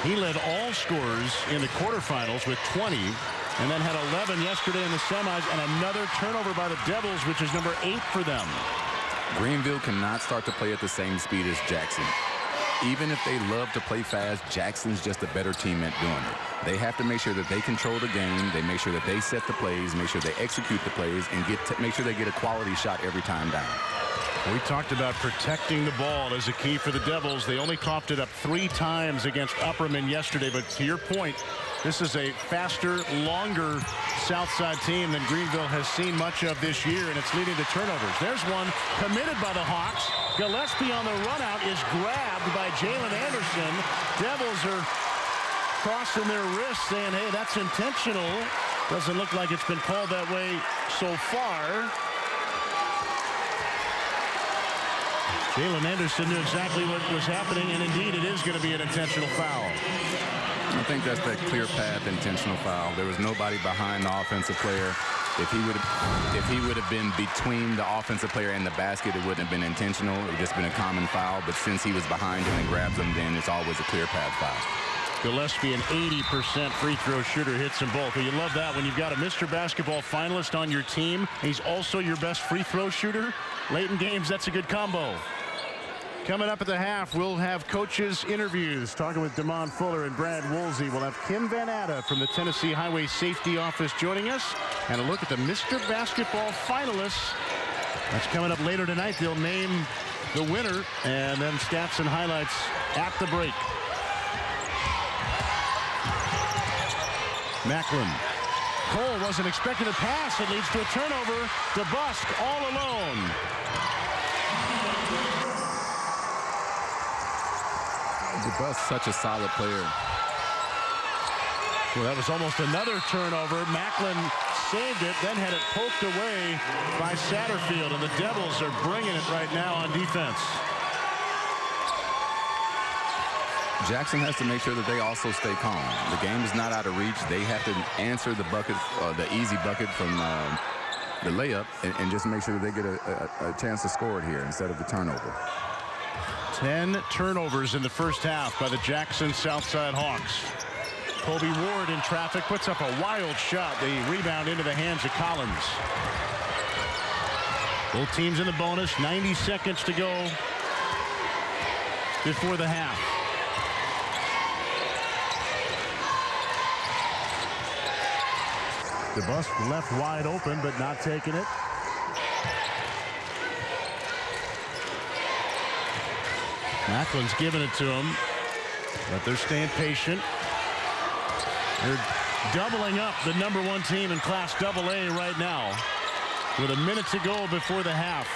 He led all scorers in the quarterfinals with 20, and then had 11 yesterday in the semis, and another turnover by the Devils, which is number 8 for them. Greeneville cannot start to play at the same speed as Jackson. Even if they love to play fast, Jackson's just a better team at doing it. They have to make sure that they control the game. They make sure that they set the plays, make sure they execute the plays, and make sure they get a quality shot every time down. We talked about protecting the ball as a key for the Devils. They only coughed it up 3 times against Upperman yesterday. But to your point, this is a faster, longer Southside team than Greeneville has seen much of this year, and it's leading to turnovers. There's one committed by the Hawks. Gillespie on the run out is grabbed by Jalen Anderson. Devils are crossing their wrists saying, hey, that's intentional. Doesn't look like it's been called that way so far. Jalen Anderson knew exactly what was happening, and indeed it is going to be an intentional foul. I think that's that clear path intentional foul. There was nobody behind the offensive player. If he would have been between the offensive player and the basket, it wouldn't have been intentional. It would have just been a common foul. But since he was behind him and grabs him, then it's always a clear path foul. Gillespie, an 80% free throw shooter, hits them both. Well, you love that when you've got a Mr. Basketball finalist on your team. He's also your best free throw shooter. Late in games, that's a good combo. Coming up at the half, we'll have coaches' interviews. Talking with Damon Fuller and Brad Woolsey. We'll have Kim Van Atta from the Tennessee Highway Safety Office joining us. And a look at the Mr. Basketball finalists. That's coming up later tonight. They'll name the winner, and then stats and highlights at the break. Macklin. Cole wasn't expecting a pass. It leads to a turnover. DeBusk all alone. DeBusk, such a solid player. Well, that was almost another turnover. Macklin saved it, then had it poked away by Satterfield, and the Devils are bringing it right now on defense. Jackson has to make sure that they also stay calm. The game is not out of reach. They have to answer the bucket, the easy bucket from the layup, and just make sure that they get a chance to score it here instead of the turnover. 10 turnovers in the first half by the Jackson Southside Hawks. Colby Ward in traffic puts up a wild shot. The rebound into the hands of Collins. Both teams in the bonus. 90 seconds to go before the half. DeBusk left wide open, but not taking it. Macklin's giving it to him, but they're staying patient. They're doubling up the #1 team in Class AA right now with a minute to go before the half.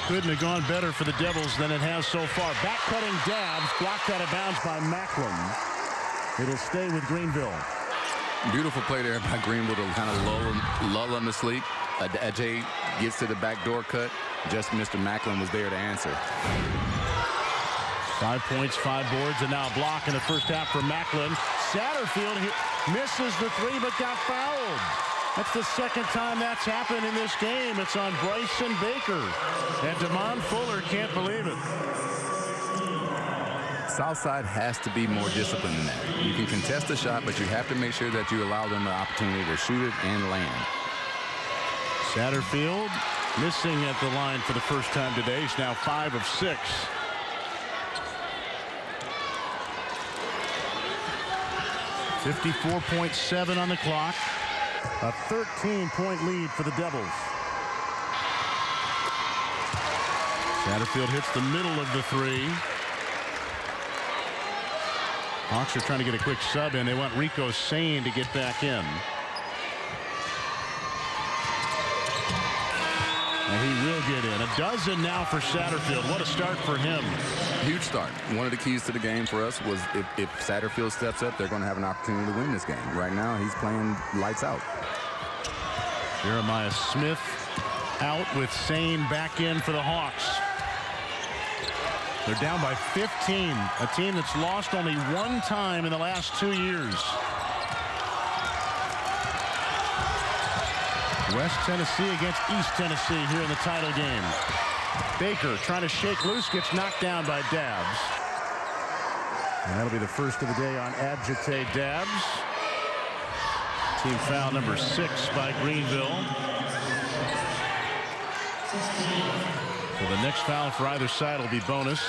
Couldn't have gone better for the Devils than it has so far. Back-cutting dabs blocked out of bounds by Macklin. It'll stay with Greeneville. Beautiful play there by Greeneville to kind of lull them to sleep. Ajay gets to the backdoor cut. Just Mr. Macklin was there to answer. 5 points, 5 boards, and now a block in the first half for Macklin. Satterfield misses the 3 but got fouled. That's the second time that's happened in this game. It's on Bryson Baker. And Damon Fuller can't believe it. Southside has to be more disciplined than that. You can contest the shot, but you have to make sure that you allow them the opportunity to shoot it and land. Satterfield missing at the line for the first time today. He's now 5 of 6. .7 on the clock. A 13-point lead for the Devils. Satterfield hits the middle of the three. Hawks are trying to get a quick sub in. They want Rico Sane to get back in. And he will get in. A dozen now for Satterfield. What a start for him. Huge start. One of the keys to the game for us was if Satterfield steps up, they're going to have an opportunity to win this game. Right now, he's playing lights out. Jeremiah Smith out with Sane back in for the Hawks. They're down by 15. A team that's lost only one time in the last 2 years. West Tennessee against East Tennessee here in the title game. Baker trying to shake loose, gets knocked down by Dabbs. And that'll be the first of the day on Adjate Dabbs. Team foul number 6 by Greeneville. So the next foul for either side will be bonus.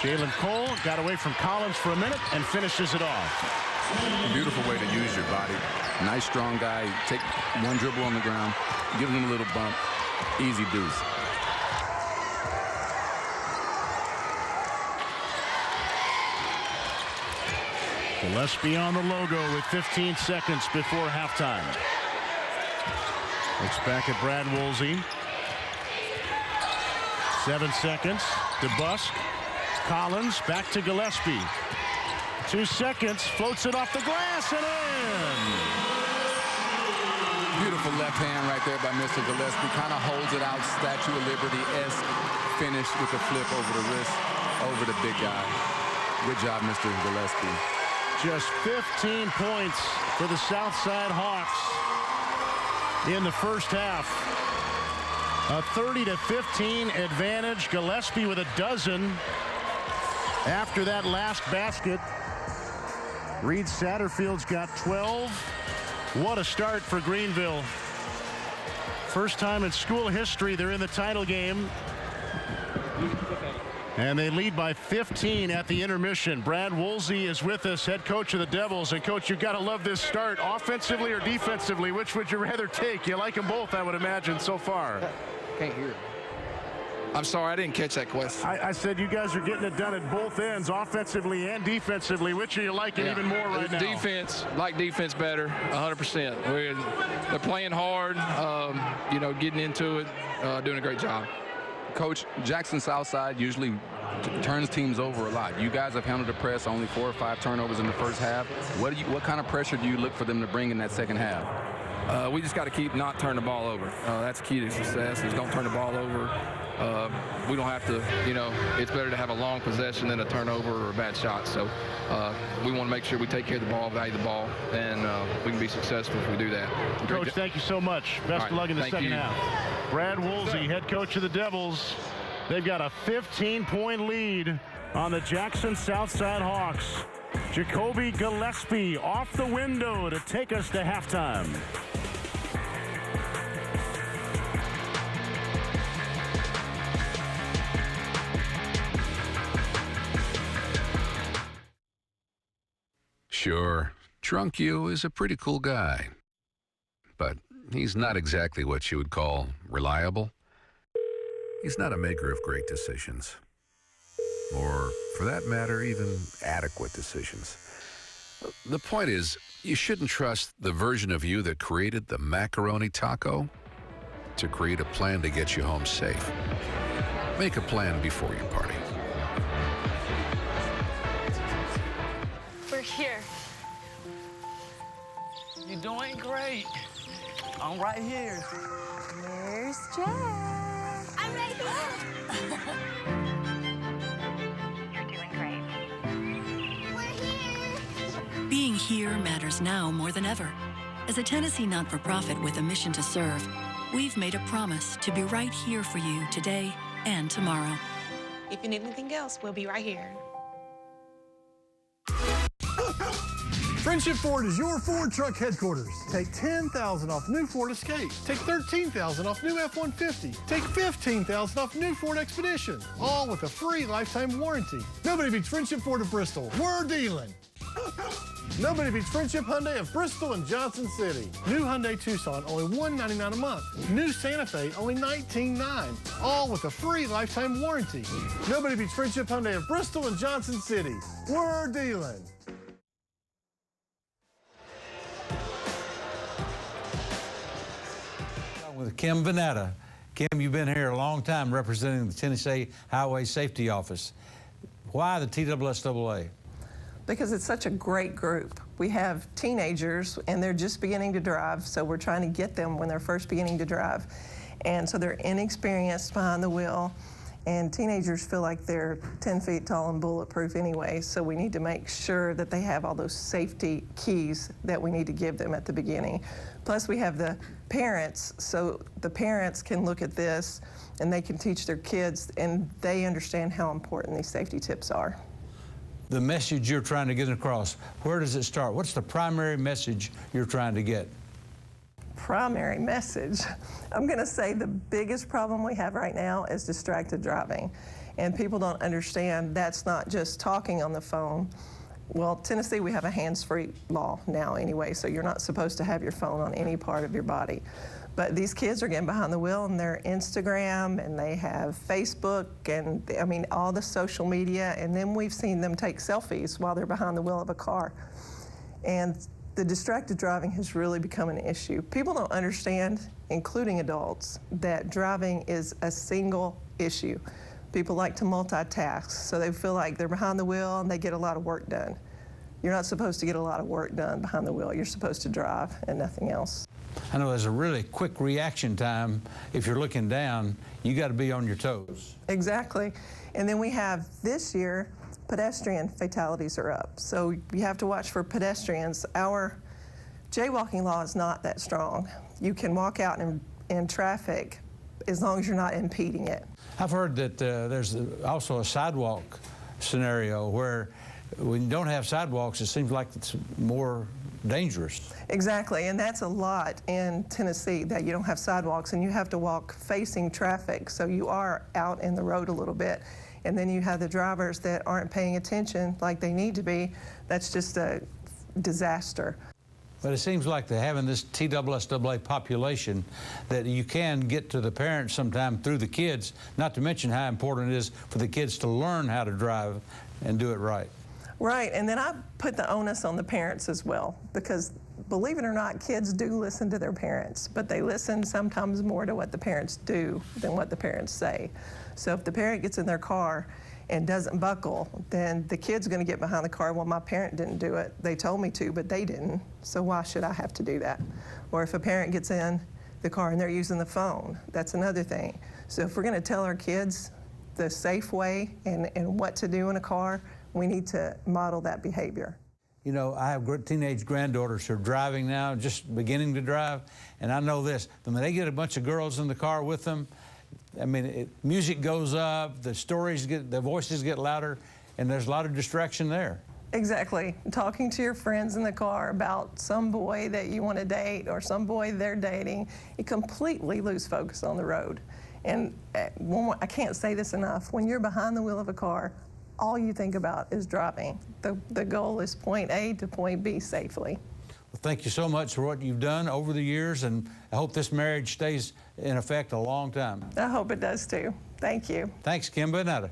Jalen Cole got away from Collins for a minute and finishes it off. A beautiful way to use your body. Nice, strong guy. Take one dribble on the ground, give him a little bump. Easy deuce. Gillespie on the logo with 15 seconds before halftime. Looks back at Brad Woolsey. 7 seconds. DeBusk. Collins back to Gillespie. 2 seconds. Floats it off the glass and in. Beautiful left hand right there by Mr. Gillespie. Kind of holds it out. Statue of Liberty-esque finish with the flip over the wrist, over the big guy. Good job, Mr. Gillespie. Just 15 points for the Southside Hawks in the first half. A 30-15 advantage. Gillespie with a dozen after that last basket. Reed Satterfield's got 12. What a start for Greeneville. First time in school history they're in the title game. And they lead by 15 at the intermission. Brad Woolsey is with us, head coach of the Devils. And, Coach, you've got to love this start. Offensively or defensively, which would you rather take? You like them both, I would imagine, so far. Can't hear. I'm sorry, I didn't catch that question. I said you guys are getting it done at both ends, offensively and defensively. Which are you liking even more right now? Defense, like defense better, 100%. They're playing hard, getting into it, doing a great job. Coach, Jackson Southside usually turns teams over a lot. You guys have handled the press, only 4 or 5 turnovers in the first half. What kind of pressure do you look for them to bring in that second half? We just got to keep not turning the ball over. That's key to success, is don't turn the ball over. We don't have to, it's better to have a long possession than a turnover or a bad shot. So we want to make sure we take care of the ball, value the ball, and we can be successful if we do that. Coach, thank you so much. Best of luck in the second half. Brad Woolsey, head coach of the Devils. They've got a 15-point lead on the Jackson Southside Hawks. Jacoby Gillespie off the window to take us to halftime. Sure, Drunk You is a pretty cool guy. But he's not exactly what you would call reliable. He's not a maker of great decisions. Or, for that matter, even adequate decisions. The point is, you shouldn't trust the version of you that created the macaroni taco to create a plan to get you home safe. Make a plan before you party. We're here. You're doing great. I'm right here. Where's Jack? I'm right here. You're doing great. We're here. Being here matters now more than ever. As a Tennessee not-for-profit with a mission to serve, we've made a promise to be right here for you today and tomorrow. If you need anything else, we'll be right here. Friendship Ford is your Ford truck headquarters. Take $10,000 off new Ford Escape. Take $13,000 off new F-150. Take $15,000 off new Ford Expedition. All with a free lifetime warranty. Nobody beats Friendship Ford of Bristol. We're dealing. Nobody beats Friendship Hyundai of Bristol and Johnson City. New Hyundai Tucson, only $199 a month. New Santa Fe, only $19,900. All with a free lifetime warranty. Nobody beats Friendship Hyundai of Bristol and Johnson City. We're dealing. With Kim Vanetta. Kim, you've been here a long time representing the Tennessee Highway Safety Office. Why the TSSAA? Because it's such a great group. We have teenagers and they're just beginning to drive, so we're trying to get them when they're first beginning to drive. And so they're inexperienced behind the wheel, and teenagers feel like they're 10 feet tall and bulletproof anyway, so we need to make sure that they have all those safety keys that we need to give them at the beginning. Plus we have the parents, so the parents can look at this and they can teach their kids, and they understand how important these safety tips are. The message you're trying to get across, where does it start? What's the primary message you're trying to get? Primary message. I'm going to say the biggest problem we have right now is distracted driving. And people don't understand that's not just talking on the phone. Well, Tennessee, we have a hands-free law now anyway, so you're not supposed to have your phone on any part of your body. But these kids are getting behind the wheel and they're Instagram and they have Facebook and I mean all the social media, and then we've seen them take selfies while they're behind the wheel of a car. And the distracted driving has really become an issue. People don't understand, including adults, that driving is a single issue. People like to multitask, so they feel like they're behind the wheel and they get a lot of work done. You're not supposed to get a lot of work done behind the wheel. You're supposed to drive and nothing else. I know there's a really quick reaction time. If you're looking down, you got to be on your toes. Exactly. And then we have this year, pedestrian fatalities are up. So you have to watch for pedestrians. Our jaywalking law is not that strong. You can walk out in traffic as long as you're not impeding it. I've heard that there's also a sidewalk scenario where when you don't have sidewalks, it seems like it's more dangerous. Exactly, and that's a lot in Tennessee, that you don't have sidewalks and you have to walk facing traffic, so you are out in the road a little bit. And then you have the drivers that aren't paying attention like they need to be. That's just a disaster. But it seems like they're having this TSSAA population that you can get to the parents sometime through the kids, not to mention how important it is for the kids to learn how to drive and do it right. Right, and then I put the onus on the parents as well, because believe it or not, kids do listen to their parents, but they listen sometimes more to what the parents do than what the parents say. So if the parent gets in their car and doesn't buckle, then the kid's going to get behind the car. Well, my parent didn't do it. They told me to, but they didn't. So why should I have to do that? Or if a parent gets in the car and they're using the phone, that's another thing. So if we're going to tell our kids the safe way and what to do in a car, we need to model that behavior. You know, I have teenage granddaughters who are driving now, just beginning to drive, and I know this, when they get a bunch of girls in the car with them, I mean, music goes up, the voices get louder, and there's a lot of distraction there. Exactly. Talking to your friends in the car about some boy that you want to date or some boy they're dating, you completely lose focus on the road. And I can't say this enough, when you're behind the wheel of a car, all you think about is driving. The goal is point A to point B safely. Well, thank you so much for what you've done over the years, and I hope this marriage stays in effect a long time. I hope it does too. Thank you. Thanks, Kim Vanetta.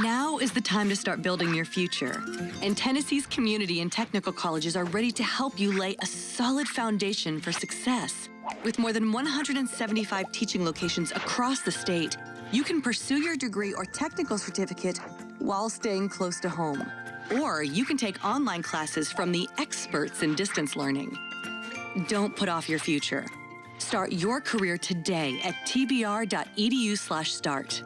Now is the time to start building your future. And Tennessee's community and technical colleges are ready to help you lay a solid foundation for success. With more than 175 teaching locations across the state, you can pursue your degree or technical certificate while staying close to home. Or you can take online classes from the experts in distance learning. Don't put off your future. Start your career today at tbr.edu/start.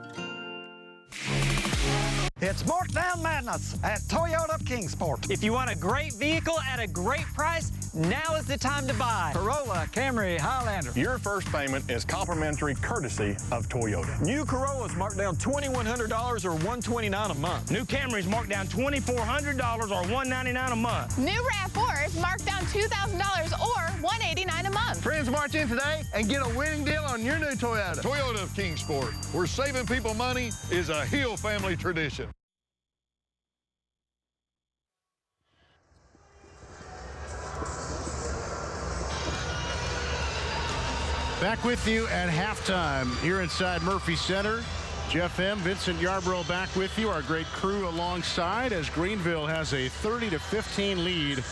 It's Markdown Madness at Toyota of Kingsport. If you want a great vehicle at a great price, now is the time to buy. Corolla, Camry, Highlander. Your first payment is complimentary courtesy of Toyota. New Corollas marked down $2,100 or $129 a month. New Camrys marked down $2,400 or $199 a month. New RAV4s marked down $2,000 or $189 a month. Friends, march in today and get a winning deal on your new Toyota. Toyota of Kingsport, where saving people money is a Hill family tradition. Back with you at halftime here inside Murphy Center. Jeff M., Vincent Yarbrough back with you, our great crew alongside as Greeneville has a 30-15 lead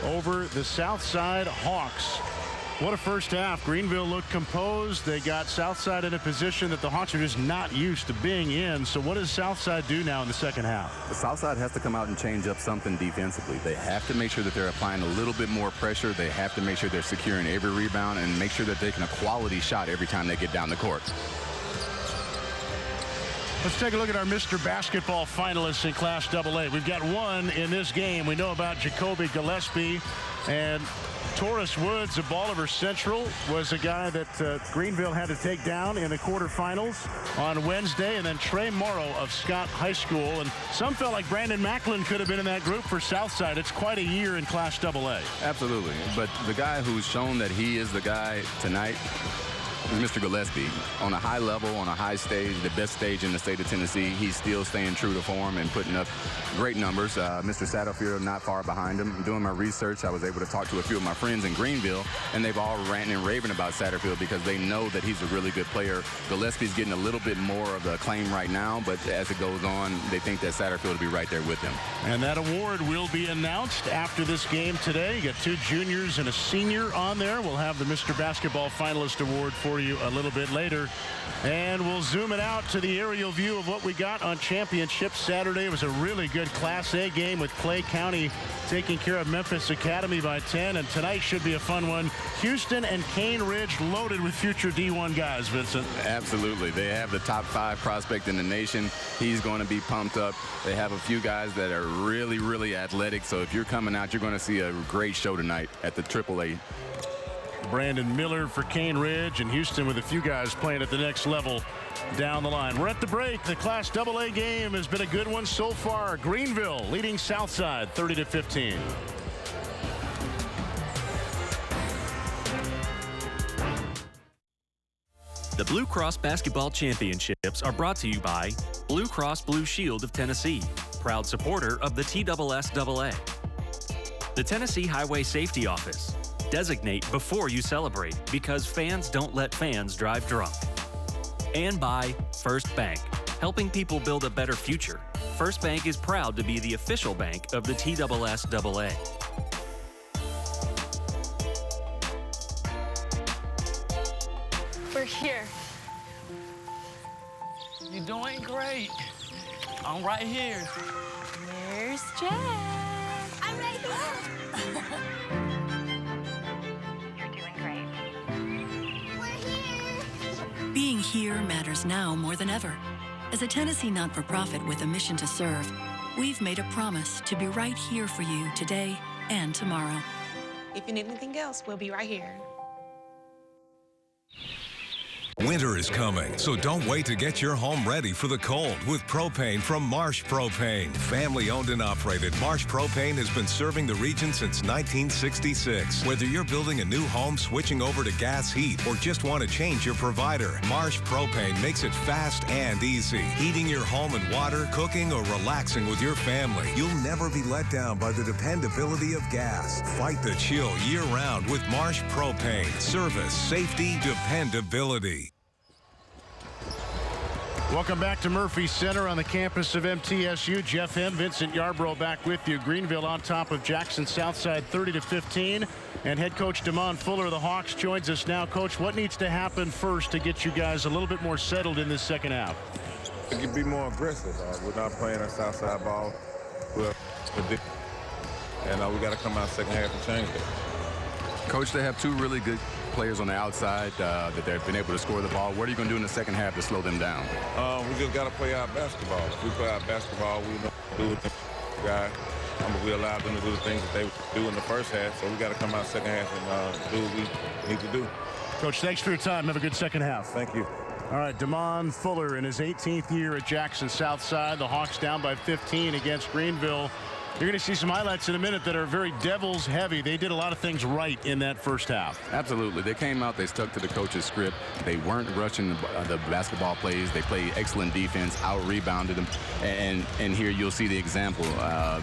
over the Southside Hawks. What a first half. Greeneville looked composed. They got Southside in a position that the Hawks are just not used to being in. So what does Southside do now in the second half? The Southside has to come out and change up something defensively. They have to make sure that they're applying a little bit more pressure. They have to make sure they're securing every rebound and make sure that they're taking a quality shot every time they get down the court. Let's take a look at our Mr. Basketball finalists in Class AA. We've got one in this game. We know about Jacoby Gillespie, and Taurus Woods of Bolivar Central was a guy that Greeneville had to take down in the quarterfinals on Wednesday, and then Trey Morrow of Scott High School. And some felt like Brandon Macklin could have been in that group for Southside. It's quite a year in Class AA. Absolutely. But the guy who's shown that he is the guy tonight is Mr. Gillespie. On a high level, on a high stage, the best stage in the state of Tennessee, he's still staying true to form and putting up great numbers. Mr. Satterfield not far behind him. Doing my research, I was able to talk to a few of my friends in Greeneville, and they've all ranting and raving about Satterfield because they know that he's a really good player. Gillespie's getting a little bit more of the acclaim right now, but as it goes on, they think that Satterfield will be right there with him. And that award will be announced after this game today. You got two juniors and a senior on there. We'll have the Mr. Basketball Finalist Award for you a little bit later. And we'll zoom it out to the aerial view of what we got on Championship Saturday. It was a really good Class A game with Clay County taking care of Memphis Academy by 10. And tonight should be a fun one. Houston and Cane Ridge loaded with future D1 guys, Vincent. Absolutely. They have the top 5 prospect in the nation. He's going to be pumped up. They have a few guys that are really, really athletic. So if you're coming out, you're going to see a great show tonight at the AAA. Brandon Miller for Cane Ridge, and Houston with a few guys playing at the next level down the line. We're at the break. The Class AA game has been a good one so far. Greeneville leading Southside 30-15. The Blue Cross Basketball Championships are brought to you by Blue Cross Blue Shield of Tennessee, proud supporter of the TSSAA. The Tennessee Highway Safety Office. Designate before you celebrate because fans don't let fans drive drunk. And by First Bank, helping people build a better future. First Bank is proud to be the official bank of the TSSAA. We're here. You're doing great. I'm right here. There's Jeff. I'm right here. Being here matters now more than ever. As a Tennessee not-for-profit with a mission to serve, we've made a promise to be right here for you today and tomorrow. If you need anything else, we'll be right here. Winter is coming, so don't wait to get your home ready for the cold with propane from Marsh Propane. Family owned and operated, Marsh Propane has been serving the region since 1966. Whether you're building a new home, switching over to gas heat, or just want to change your provider, Marsh Propane makes it fast and easy. Heating your home and water, cooking, or relaxing with your family. You'll never be let down by the dependability of gas. Fight the chill year-round with Marsh Propane. Service, safety, dependability. Welcome back to Murphy Center on the campus of MTSU. Jeff M., Vincent Yarbrough back with you. Greeneville on top of Jackson Southside 30-15. And head coach Damon Fuller of the Hawks joins us now. Coach, what needs to happen first to get you guys a little bit more settled in this second half? We can be more aggressive. We're not playing our Southside ball. And we got to come out second half and change it. Coach, they have two really good players on the outside that they've been able to score the ball. What are you going to do in the second half to slow them down? We just got to play our basketball. If we play our basketball, we know what to do with the guy. We allowed them to do the things that they do in the first half, so we got to come out second half and do what we need to do. Coach, thanks for your time. Have a good second half. Thank you. All right, Damon Fuller in his 18th year at Jackson Southside. The Hawks down by 15 against Greeneville. You're going to see some highlights in a minute that are very Devils heavy. They did a lot of things right in that first half. Absolutely. They came out, they stuck to the coach's script. They weren't rushing the basketball plays. They played excellent defense, out-rebounded them. And here you'll see the example.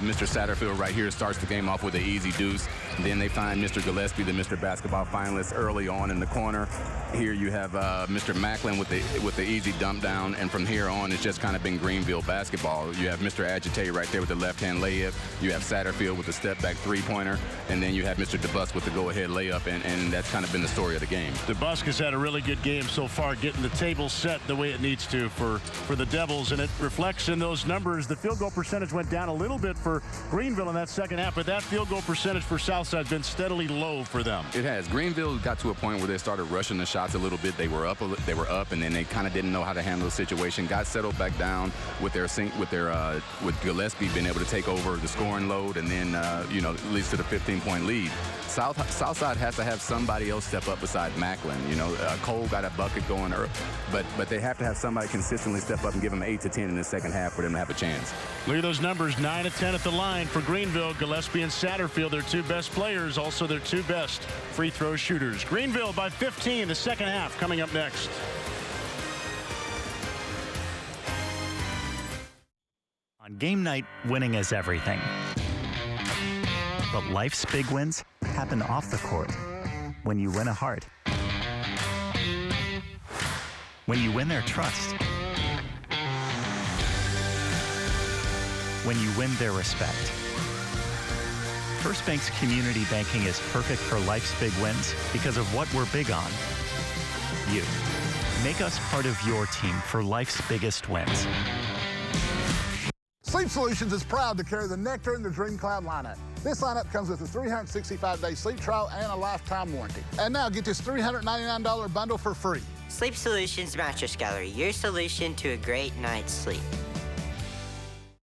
Mr. Satterfield right here starts the game off with an easy deuce. Then they find Mr. Gillespie, the Mr. Basketball finalist, early on in the corner. Here you have Mr. Macklin with the easy dump down. And from here on, it's just kind of been Greeneville basketball. You have Mr. Agite right there with the left-hand layup. You have Satterfield with the step-back three-pointer, and then you have Mr. DeBusk with the go-ahead layup, and that's kind of been the story of the game. DeBusk has had a really good game so far, getting the table set the way it needs to for the Devils, and it reflects in those numbers. The field goal percentage went down a little bit for Greeneville in that second half, but that field goal percentage for Southside has been steadily low for them. It has. Greeneville got to a point where they started rushing the shots a little bit. They were up, and then they kind of didn't know how to handle the situation. Got settled back down with with Gillespie being able to take over the scoring load, and then it leads to the 15-point lead. Southside has to have somebody else step up beside Macklin. Cole got a bucket going, but they have to have somebody consistently step up and give them 8 to 10 in the second half for them to have a chance. Look at those numbers, 9 to 10 at the line for Greeneville. Gillespie and Satterfield, their two best players, also their two best free throw shooters. Greeneville by 15, the second half coming up next. On game night, winning is everything. But life's big wins happen off the court. When you win a heart. When you win their trust. When you win their respect. First Bank's community banking is perfect for life's big wins because of what we're big on. You. Make us part of your team for life's biggest wins. Sleep Solutions is proud to carry the Nectar and the Dream Cloud lineup. This lineup comes with a 365-day sleep trial and a lifetime warranty. And now get this $399 bundle for free. Sleep Solutions Mattress Gallery, your solution to a great night's sleep.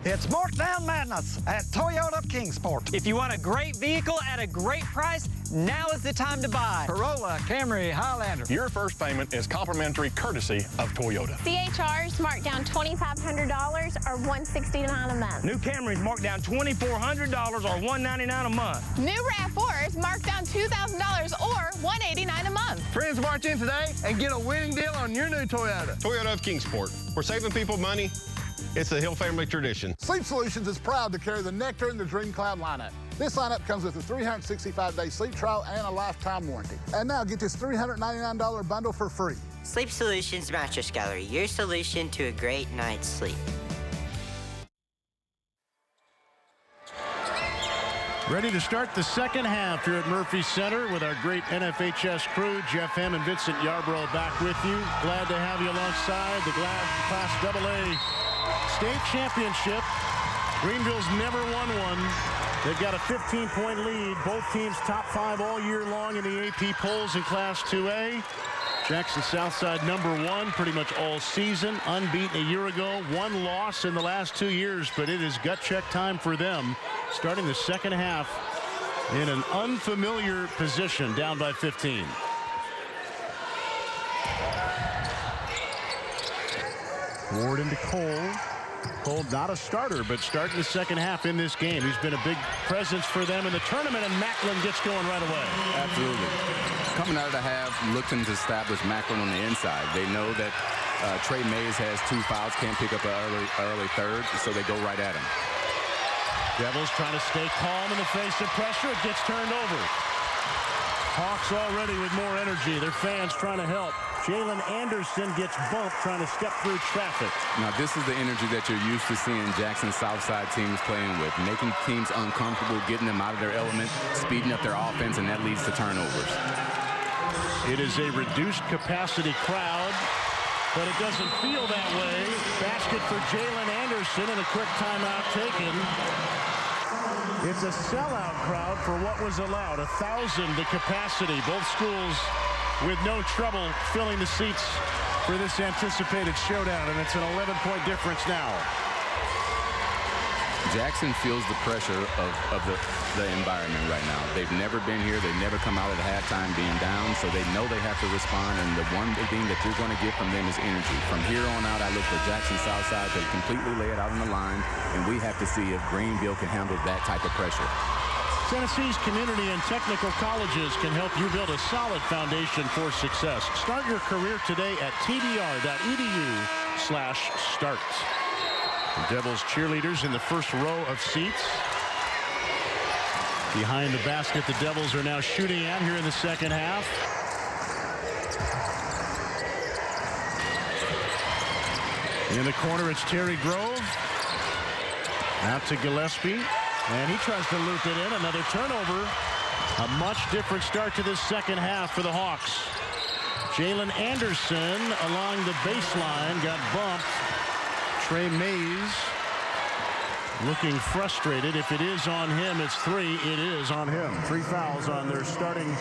It's Markdown Madness at Toyota Kingsport. If you want a great vehicle at a great price, now is the time to buy. Corolla, Camry, Highlander. Your first payment is complimentary courtesy of Toyota. CHRs marked down $2,500 or $169 a month. New Camrys marked down $2,400 or $199 a month. New RAV4s marked down $2,000 or $189 a month. Friends, march in today and get a winning deal on your new Toyota. Toyota of Kingsport. We're saving people money. It's a Hill family tradition. Sleep Solutions is proud to carry the Nectar and the Dream Cloud lineup. This lineup comes with a 365-day sleep trial and a lifetime warranty. And now get this $399 bundle for free. Sleep Solutions Mattress Gallery, your solution to a great night's sleep. Ready to start the second half here at Murphy Center with our great NFHS crew. Jeff Hem and Vincent Yarbrough back with you. Glad to have you alongside the Class AA state championship. Greeneville's never won one. They've got a 15-point lead. Both teams top 5 all year long in the AP polls in Class 2A. Jackson Southside #1 pretty much all season, unbeaten a year ago, 1 loss in the last 2 years, but it is gut check time for them, starting the second half in an unfamiliar position, down by 15. Ward into Cole. Cole not a starter, but starting the second half in this game. He's been a big presence for them in the tournament, and Macklin gets going right away. Absolutely. Coming out of the half, looking to establish Macklin on the inside. They know that Trey Mays has 2 fouls, can't pick up an early third, so they go right at him. Devils trying to stay calm in the face of pressure. It gets turned over. Hawks already with more energy. Their fans trying to help. Jalen Anderson gets bumped trying to step through traffic. Now, this is the energy that you're used to seeing Jackson Southside teams playing with, making teams uncomfortable, getting them out of their element, speeding up their offense, and that leads to turnovers. It is a reduced capacity crowd, but it doesn't feel that way. Basket for Jalen Anderson and a quick timeout taken. It's a sellout crowd for what was allowed, 1,000 the capacity. Both schools with no trouble filling the seats for this anticipated showdown, and it's an 11-point difference now. Jackson feels the pressure of the environment right now. They've never been here. They've never come out at halftime being down, so they know they have to respond, and the one thing that you're going to get from them is energy. From here on out, I look for Jackson Southside to completely lay it out on the line, and we have to see if Greeneville can handle that type of pressure. Tennessee's community and technical colleges can help you build a solid foundation for success. Start your career today at tdr.edu/start. The Devils cheerleaders in the first row of seats. Behind the basket, the Devils are now shooting at here in the second half. In the corner, it's Terry Grove. Out to Gillespie. And he tries to loop it in. Another turnover. A much different start to this second half for the Hawks. Jalen Anderson along the baseline got bumped. Trey Mays looking frustrated. If it is on him, it's 3. It is on him. 3 fouls on their starting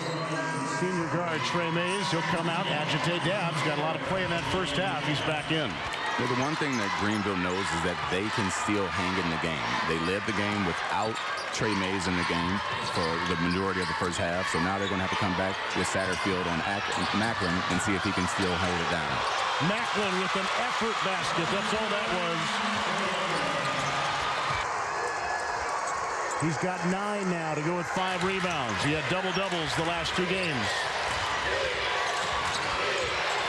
senior guard, Trey Mays. He'll come out, agitate Dabbs. Got a lot of play in that first half. He's back in. Well, the one thing that Greeneville knows is that they can still hang in the game. They led the game without Trey Mays in the game for the majority of the first half. So now they're going to have to come back with Satterfield on Macklin and see if he can still hold it down. Macklin with an effort basket. That's all that was. He's got 9 now to go with 5 rebounds. He had double-doubles the last 2 games.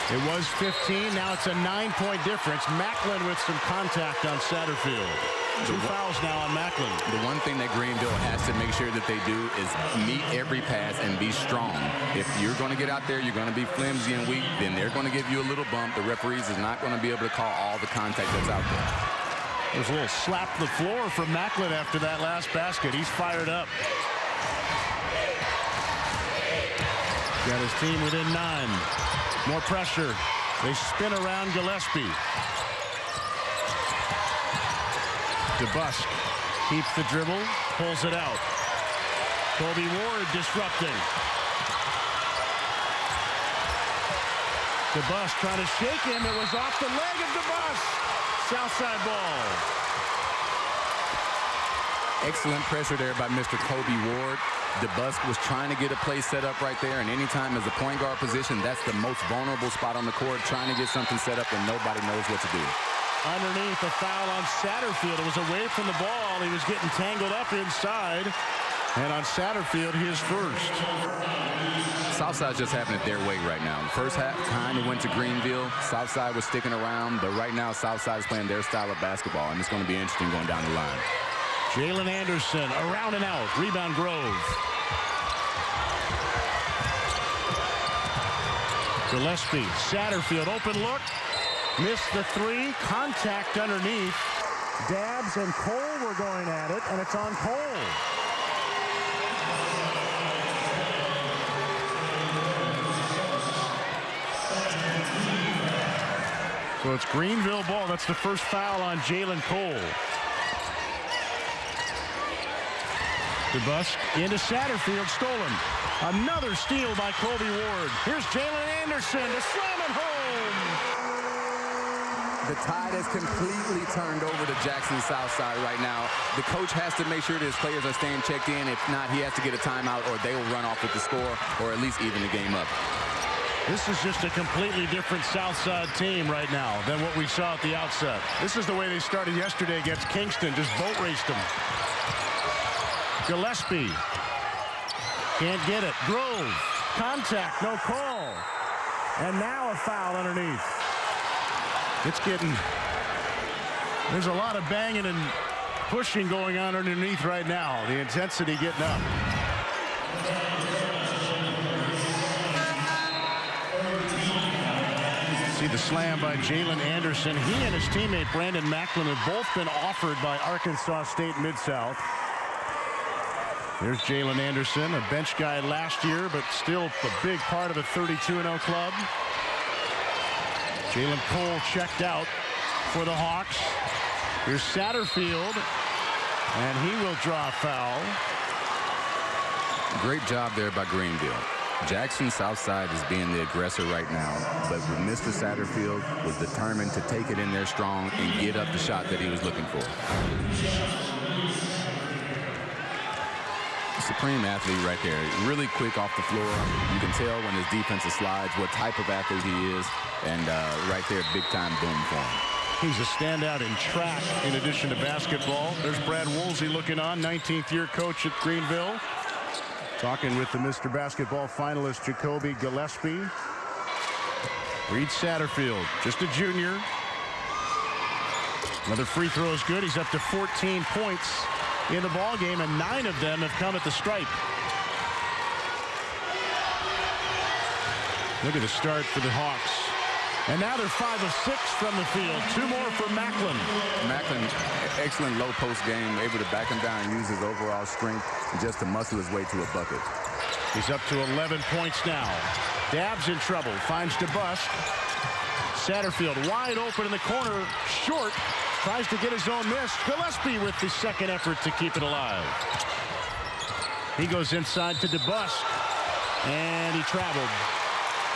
It was 15. Now it's a 9-point difference. Macklin with some contact on Satterfield. 2 fouls now on Macklin. The one thing that Greeneville has to make sure that they do is meet every pass and be strong. If you're going to get out there, you're going to be flimsy and weak, then they're going to give you a little bump. The referees is not going to be able to call all the contact that's out there. There's a little slap to the floor from Macklin after that last basket. He's fired up. Got his team within 9. More pressure. They spin around Gillespie. DeBusk keeps the dribble, pulls it out. Kobe Ward disrupting. DeBusk trying to shake him. It was off the leg of DeBusk. Southside ball. Excellent pressure there by Mr. Kobe Ward. DeBusk was trying to get a play set up right there, and anytime as a point guard position, that's the most vulnerable spot on the court, trying to get something set up and nobody knows what to do. Underneath, a foul on Satterfield. It was away from the ball. He was getting tangled up inside. And on Satterfield, his first. Southside's just having it their way right now. The first half kind of went to Greeneville. Southside was sticking around, but right now Southside is playing their style of basketball, and it's going to be interesting going down the line. Jalen Anderson around and out. Rebound Grove. Gillespie. Satterfield. Open look. Missed the 3. Contact underneath. Dabbs and Cole were going at it, and it's on Cole. So it's Greeneville ball. That's the first foul on Jalen Cole. DeBusk into Satterfield, stolen. Another steal by Kobe Ward. Here's Jalen Anderson to slam it home. The tide has completely turned over to Jackson Southside right now. The coach has to make sure that his players are staying checked in. If not, he has to get a timeout or they will run off with the score or at least even the game up. This is just a completely different Southside team right now than what we saw at the outset. This is the way they started yesterday against Kingston. Just boat raced them. Gillespie. Can't get it. Grove. Contact. No call. And now a foul underneath. It's getting... There's a lot of banging and pushing going on underneath right now. The intensity getting up. See the slam by Jalen Anderson. He and his teammate Brandon Macklin have both been offered by Arkansas State Mid-South. There's Jalen Anderson, a bench guy last year, but still a big part of a 32-0 club. Jalen Cole checked out for the Hawks. Here's Satterfield, and he will draw a foul. Great job there by Greeneville. Jackson Southside is being the aggressor right now, but Mr. Satterfield was determined to take it in there strong and get up the shot that he was looking for. Supreme athlete right there, really quick off the floor. You can tell when his defensive slides what type of athlete he is, and right there, big time boom for him. He's a standout in track in addition to basketball. There's Brad Woolsey looking on, 19th year coach at Greeneville. Talking with the Mr. Basketball finalist, Jacoby Gillespie. Reed Satterfield, just a junior. Another free throw is good. He's up to 14 points in the ball game, and 9 of them have come at the stripe. Look at the start for the Hawks. And now they're 5 of 6 from the field. 2 more for Macklin. Macklin, excellent low post game, able to back him down and use his overall strength just to muscle his way to a bucket. He's up to 11 points now. Dabbs in trouble, finds DeBusk. Satterfield wide open in the corner, short, tries to get his own miss. Gillespie with the second effort to keep it alive. He goes inside to DeBusk, and he traveled.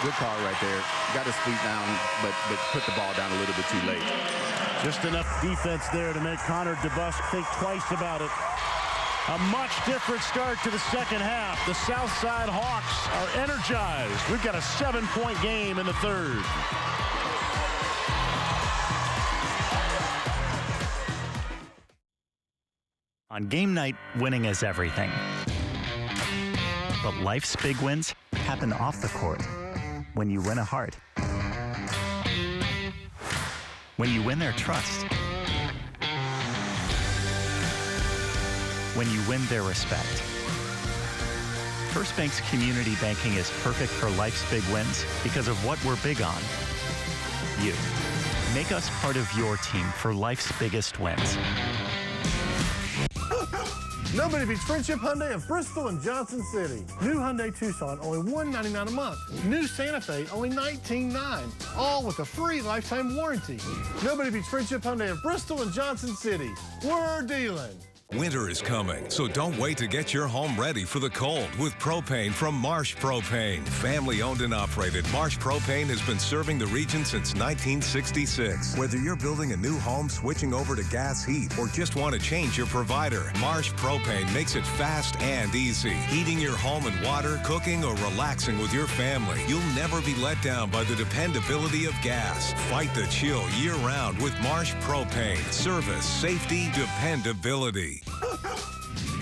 Good call right there. Got his feet down, but put the ball down a little bit too late. Just enough defense there to make Connor DeBusk think twice about it. A much different start to the second half. The Southside Hawks are energized. We've got a 7-point game in the third. On game night, winning is everything. But life's big wins happen off the court. When you win a heart. When you win their trust. When you win their respect. First Bank's community banking is perfect for life's big wins because of what we're big on. You. Make us part of your team for life's biggest wins. Nobody beats Friendship Hyundai of Bristol and Johnson City. New Hyundai Tucson, only $199 a month. New Santa Fe, only $19,900. All with a free lifetime warranty. Nobody beats Friendship Hyundai of Bristol and Johnson City. We're dealing. Winter is coming, so don't wait to get your home ready for the cold with propane from Marsh Propane. Family owned and operated, Marsh Propane has been serving the region since 1966. Whether you're building a new home, switching over to gas heat, or just want to change your provider, Marsh Propane makes it fast and easy. Heating your home and water, cooking, or relaxing with your family, you'll never be let down by the dependability of gas. Fight the chill year-round with Marsh Propane. Service, safety, dependability.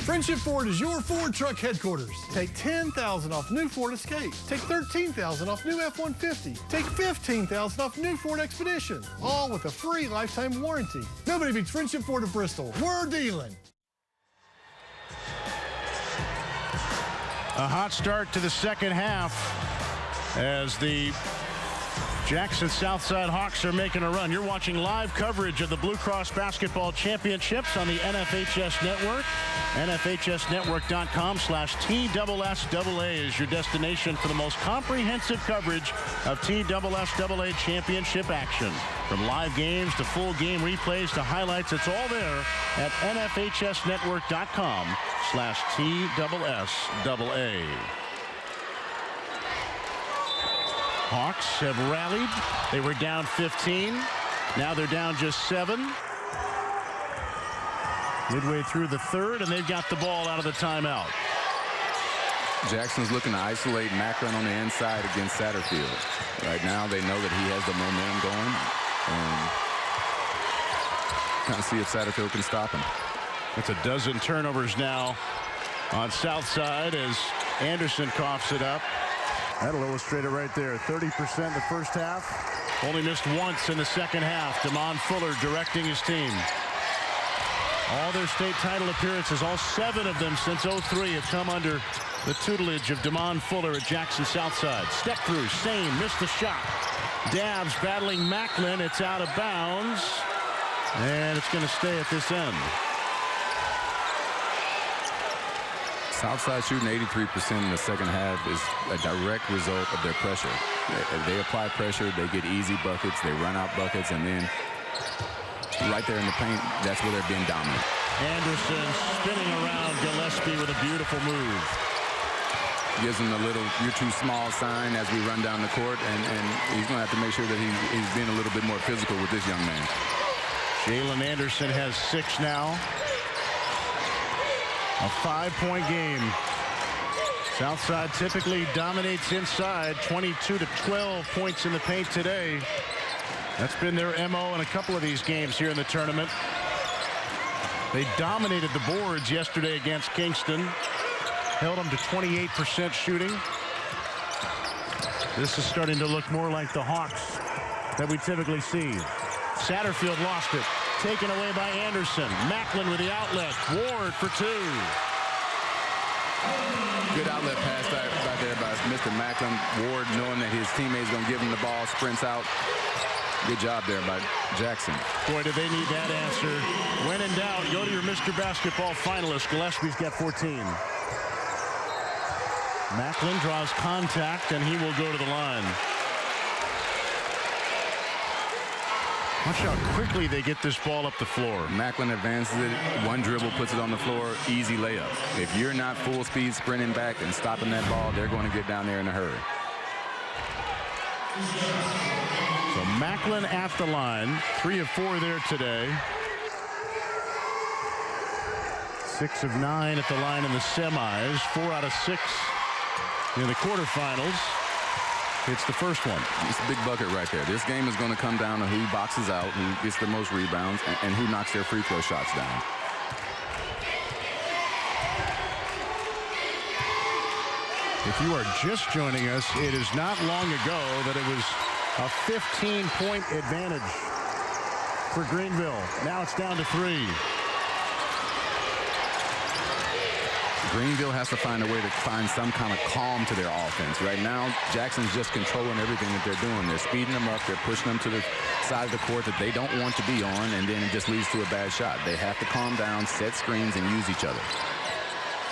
Friendship Ford is your Ford truck headquarters. Take $10,000 off new Ford Escape. Take $13,000 off new F-150. Take $15,000 off new Ford Expedition. All with a free lifetime warranty. Nobody beats Friendship Ford of Bristol. We're dealing. A hot start to the second half as the Jackson Southside Hawks are making a run. You're watching live coverage of the Blue Cross Basketball Championships on the NFHS Network. NFHSnetwork.com/TSSAA is your destination for the most comprehensive coverage of TSSAA championship action. From live games to full game replays to highlights, it's all there at NFHSnetwork.com/TSSAA. Hawks have rallied. They were down 15. Now they're down just 7. Midway through the third, and they've got the ball out of the timeout. Jackson's looking to isolate Macklin on the inside against Satterfield. Right now, they know that he has the momentum going, and kind of see if Satterfield can stop him. It's a dozen turnovers now on Southside as Anderson coughs it up. That'll illustrate it right there. 30% the first half. Only missed once in the second half. Damon Fuller directing his team. All their state title appearances, all 7 of them since '03, have come under the tutelage of Damon Fuller at Jackson Southside. Step through, Sane missed the shot. Dabbs battling Macklin. It's out of bounds, and it's going to stay at this end. Southside shooting 83% in the second half is a direct result of their pressure. If they apply pressure, they get easy buckets, they run out buckets, and then right there in the paint, that's where they're being dominant. Anderson spinning around Gillespie with a beautiful move. gives him a little "you're too small" sign as we run down the court, and he's going to have to make sure that he's being a little bit more physical with this young man. Jalen Anderson has 6 now. A 5-point game. Southside typically dominates inside. 22 to 12 points in the paint today. That's been their MO in a couple of these games here in the tournament. They dominated the boards yesterday against Kingston. Held them to 28% shooting. This is starting to look more like the Hawks that we typically see. Satterfield lost it. Taken away by Anderson. Macklin with the outlet. Ward for 2. Good outlet pass right there by Mr. Macklin. Ward, knowing that his teammate's going to give him the ball, sprints out. Good job there by Jackson. Boy, do they need that answer. When in doubt, go to your Mr. Basketball finalist. Gillespie's got 14. Macklin draws contact, and he will go to the line. Watch how quickly they get this ball up the floor. Macklin advances it. One dribble, puts it on the floor. Easy layup. If you're not full speed sprinting back and stopping that ball, they're going to get down there in a hurry. So Macklin at the line. 3 of 4 there today. 6 of 9 at the line in the semis. 4 out of 6 in the quarterfinals. It's the first one. It's a big bucket right there. This game is going to come down to who boxes out, who gets the most rebounds, and who knocks their free throw shots down. If you are just joining us, it is not long ago that it was a 15-point advantage for Greeneville. Now it's down to 3. Greeneville has to find a way to find some kind of calm to their offense. Right now, Jackson's just controlling everything that they're doing. They're speeding them up. They're pushing them to the side of the court that they don't want to be on, and then it just leads to a bad shot. They have to calm down, set screens, and use each other.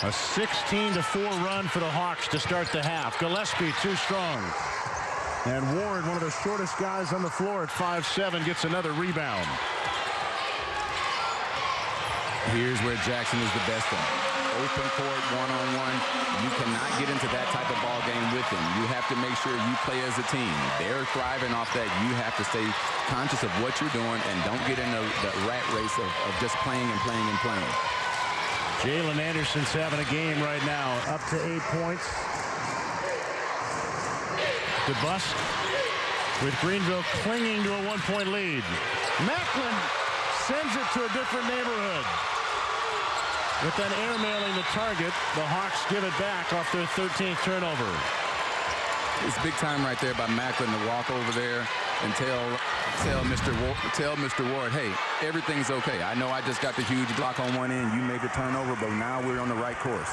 A 16-4 run for the Hawks to start the half. Gillespie too strong. And Ward, one of the shortest guys on the floor at 5'7", gets another rebound. Here's where Jackson is the best in it. Open court, one-on-one. You cannot get into that type of ball game with them. You have to make sure you play as a team. They're thriving off that. You have to stay conscious of what you're doing and don't get in the rat race of just playing and playing and playing. Jalen Anderson's having a game right now, up to 8 points. DeBusk with Greeneville clinging to a 1-point lead. Macklin sends it to a different neighborhood. With then airmailing the target, the Hawks give it back off their 13th turnover. It's big time right there by Macklin to walk over there and tell Mr. Ward, hey, everything's okay. I know I just got the huge block on one end. You made the turnover, but now we're on the right course.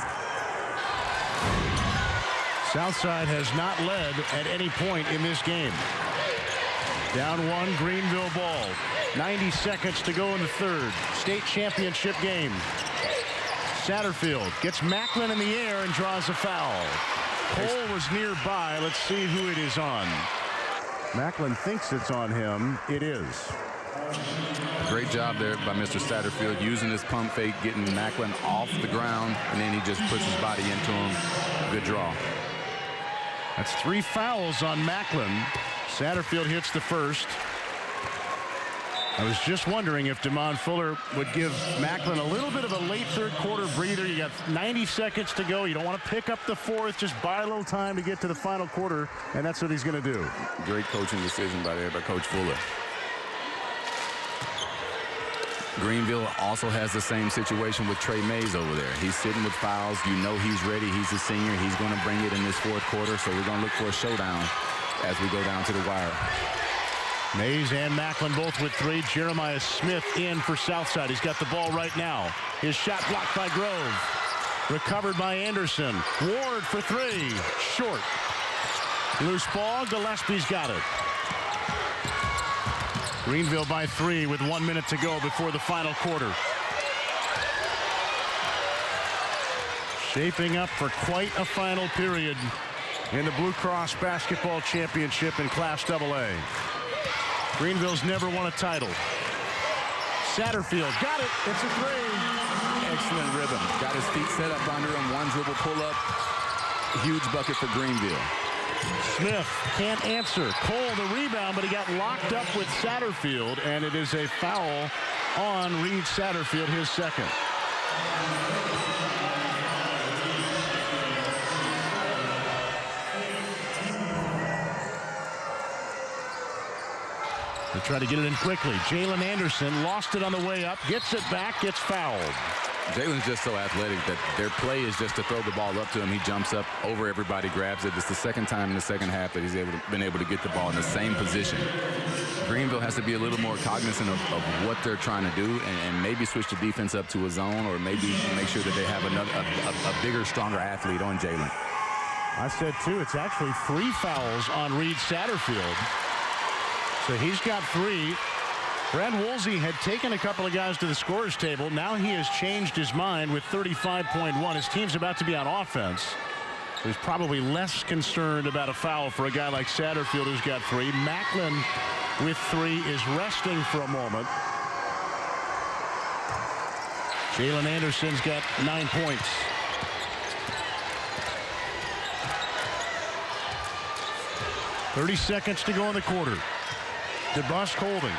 Southside has not led at any point in this game. Down 1, Greeneville ball. 90 seconds to go in the third. State championship game. Satterfield gets Macklin in the air and draws a foul. Cole was nearby. Let's see who it is on. Macklin thinks it's on him. It is. Great job there by Mr. Satterfield, using his pump fake, getting Macklin off the ground, and then he just puts his body into him. Good draw. That's 3 fouls on Macklin. Satterfield hits the first. I was just wondering if DeMond Fuller would give Macklin a little bit of a late third quarter breather. You got 90 seconds to go. You don't want to pick up the fourth. Just buy a little time to get to the final quarter, and that's what he's going to do. Great coaching decision by Coach Fuller. Greeneville also has the same situation with Trey Mays over there. He's sitting with fouls. You know he's ready. He's a senior. He's going to bring it in this fourth quarter, so we're going to look for a showdown as we go down to the wire. Mays and Macklin both with 3. Jeremiah Smith in for Southside. He's got the ball right now. His shot blocked by Grove. Recovered by Anderson. Ward for 3. Short. Loose ball. Gillespie's got it. Greeneville by 3 with 1 minute to go before the final quarter. Shaping up for quite a final period in the Blue Cross Basketball Championship in Class AA. Greeneville's never won a title. Satterfield got it. It's a 3. Excellent rhythm. Got his feet set up under him. One dribble pull up. huge bucket for Greeneville. Smith can't answer. Cole the rebound, but he got locked up with Satterfield, and it is a foul on Reed Satterfield, his second. They try to get it in quickly. Jalen Anderson lost it on the way up, gets it back, gets fouled. Jalen's just so athletic that their play is just to throw the ball up to him. He jumps up over everybody, grabs it. It's the second time in the second half that he's been able to get the ball in the same position. Greeneville has to be a little more cognizant of what they're trying to do and maybe switch the defense up to a zone, or maybe make sure that they have a bigger, stronger athlete on Jalen. I said, too, it's actually 3 fouls on Reed Satterfield. So he's got 3. Brad Woolsey had taken a couple of guys to the scorer's table. Now he has changed his mind with 35.1. His team's about to be on offense. So he's probably less concerned about a foul for a guy like Satterfield, who's got 3. Macklin with 3 is resting for a moment. Jalen Anderson's got 9 points. .30 seconds to go in the quarter. DeBusk holding.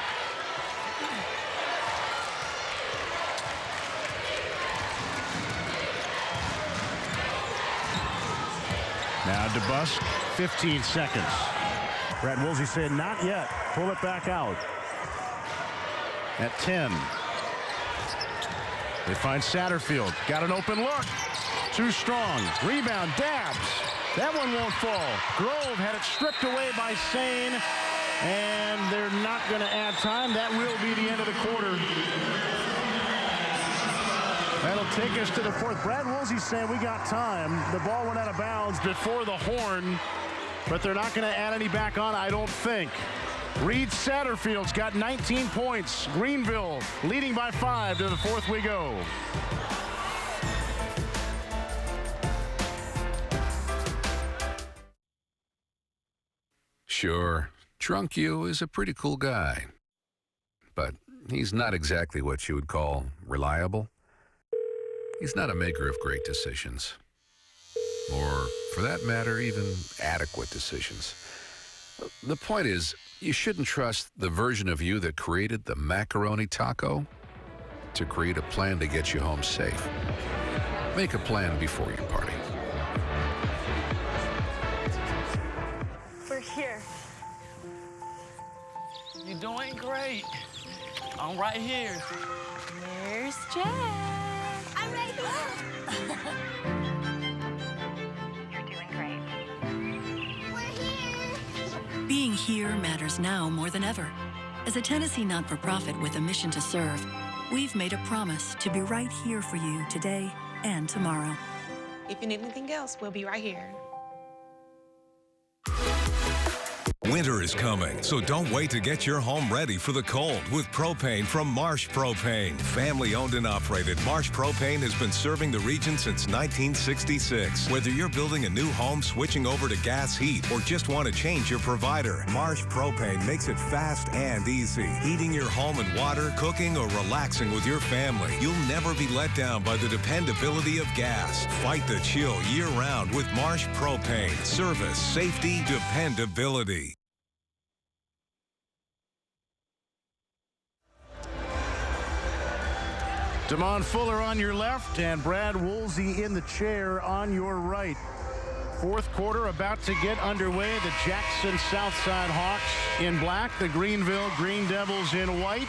Now DeBusk, 15 seconds. Brad Woolsey said, not yet. Pull it back out. At 10. They find Satterfield. Got an open look. Too strong. Rebound, Dabbs. That one won't fall. Grove had it stripped away by Sane. And they're not going to add time. That will be the end of the quarter. That'll take us to the 4th. Brad Woolsey saying we got time. The ball went out of bounds before the horn, but they're not going to add any back on, I don't think. Reed Satterfield's got 19 points. Greeneville leading by 5. To the 4th we go. Sure, Drunk You is a pretty cool guy, but he's not exactly what you would call reliable. He's not a maker of great decisions, or for that matter, even adequate decisions. The point is, you shouldn't trust the version of you that created the macaroni taco to create a plan to get you home safe. Make a plan before you party. We're here. You're doing great. I'm right here. Where's Jack? I'm right here. You're doing great. We're here. Being here matters now more than ever. As a Tennessee not-for-profit with a mission to serve, we've made a promise to be right here for you today and tomorrow. If you need anything else, we'll be right here. Winter is coming, so don't wait to get your home ready for the cold with propane from Marsh Propane. Family owned and operated, Marsh Propane has been serving the region since 1966. Whether you're building a new home, switching over to gas heat, or just want to change your provider, Marsh Propane makes it fast and easy. Heating your home and water, cooking, or relaxing with your family, you'll never be let down by the dependability of gas. Fight the chill year-round with Marsh Propane. Service, safety, dependability. Damon Fuller on your left and Brad Woolsey in the chair on your right. 4th quarter about to get underway. The Jackson Southside Hawks in black, the Greeneville Green Devils in white.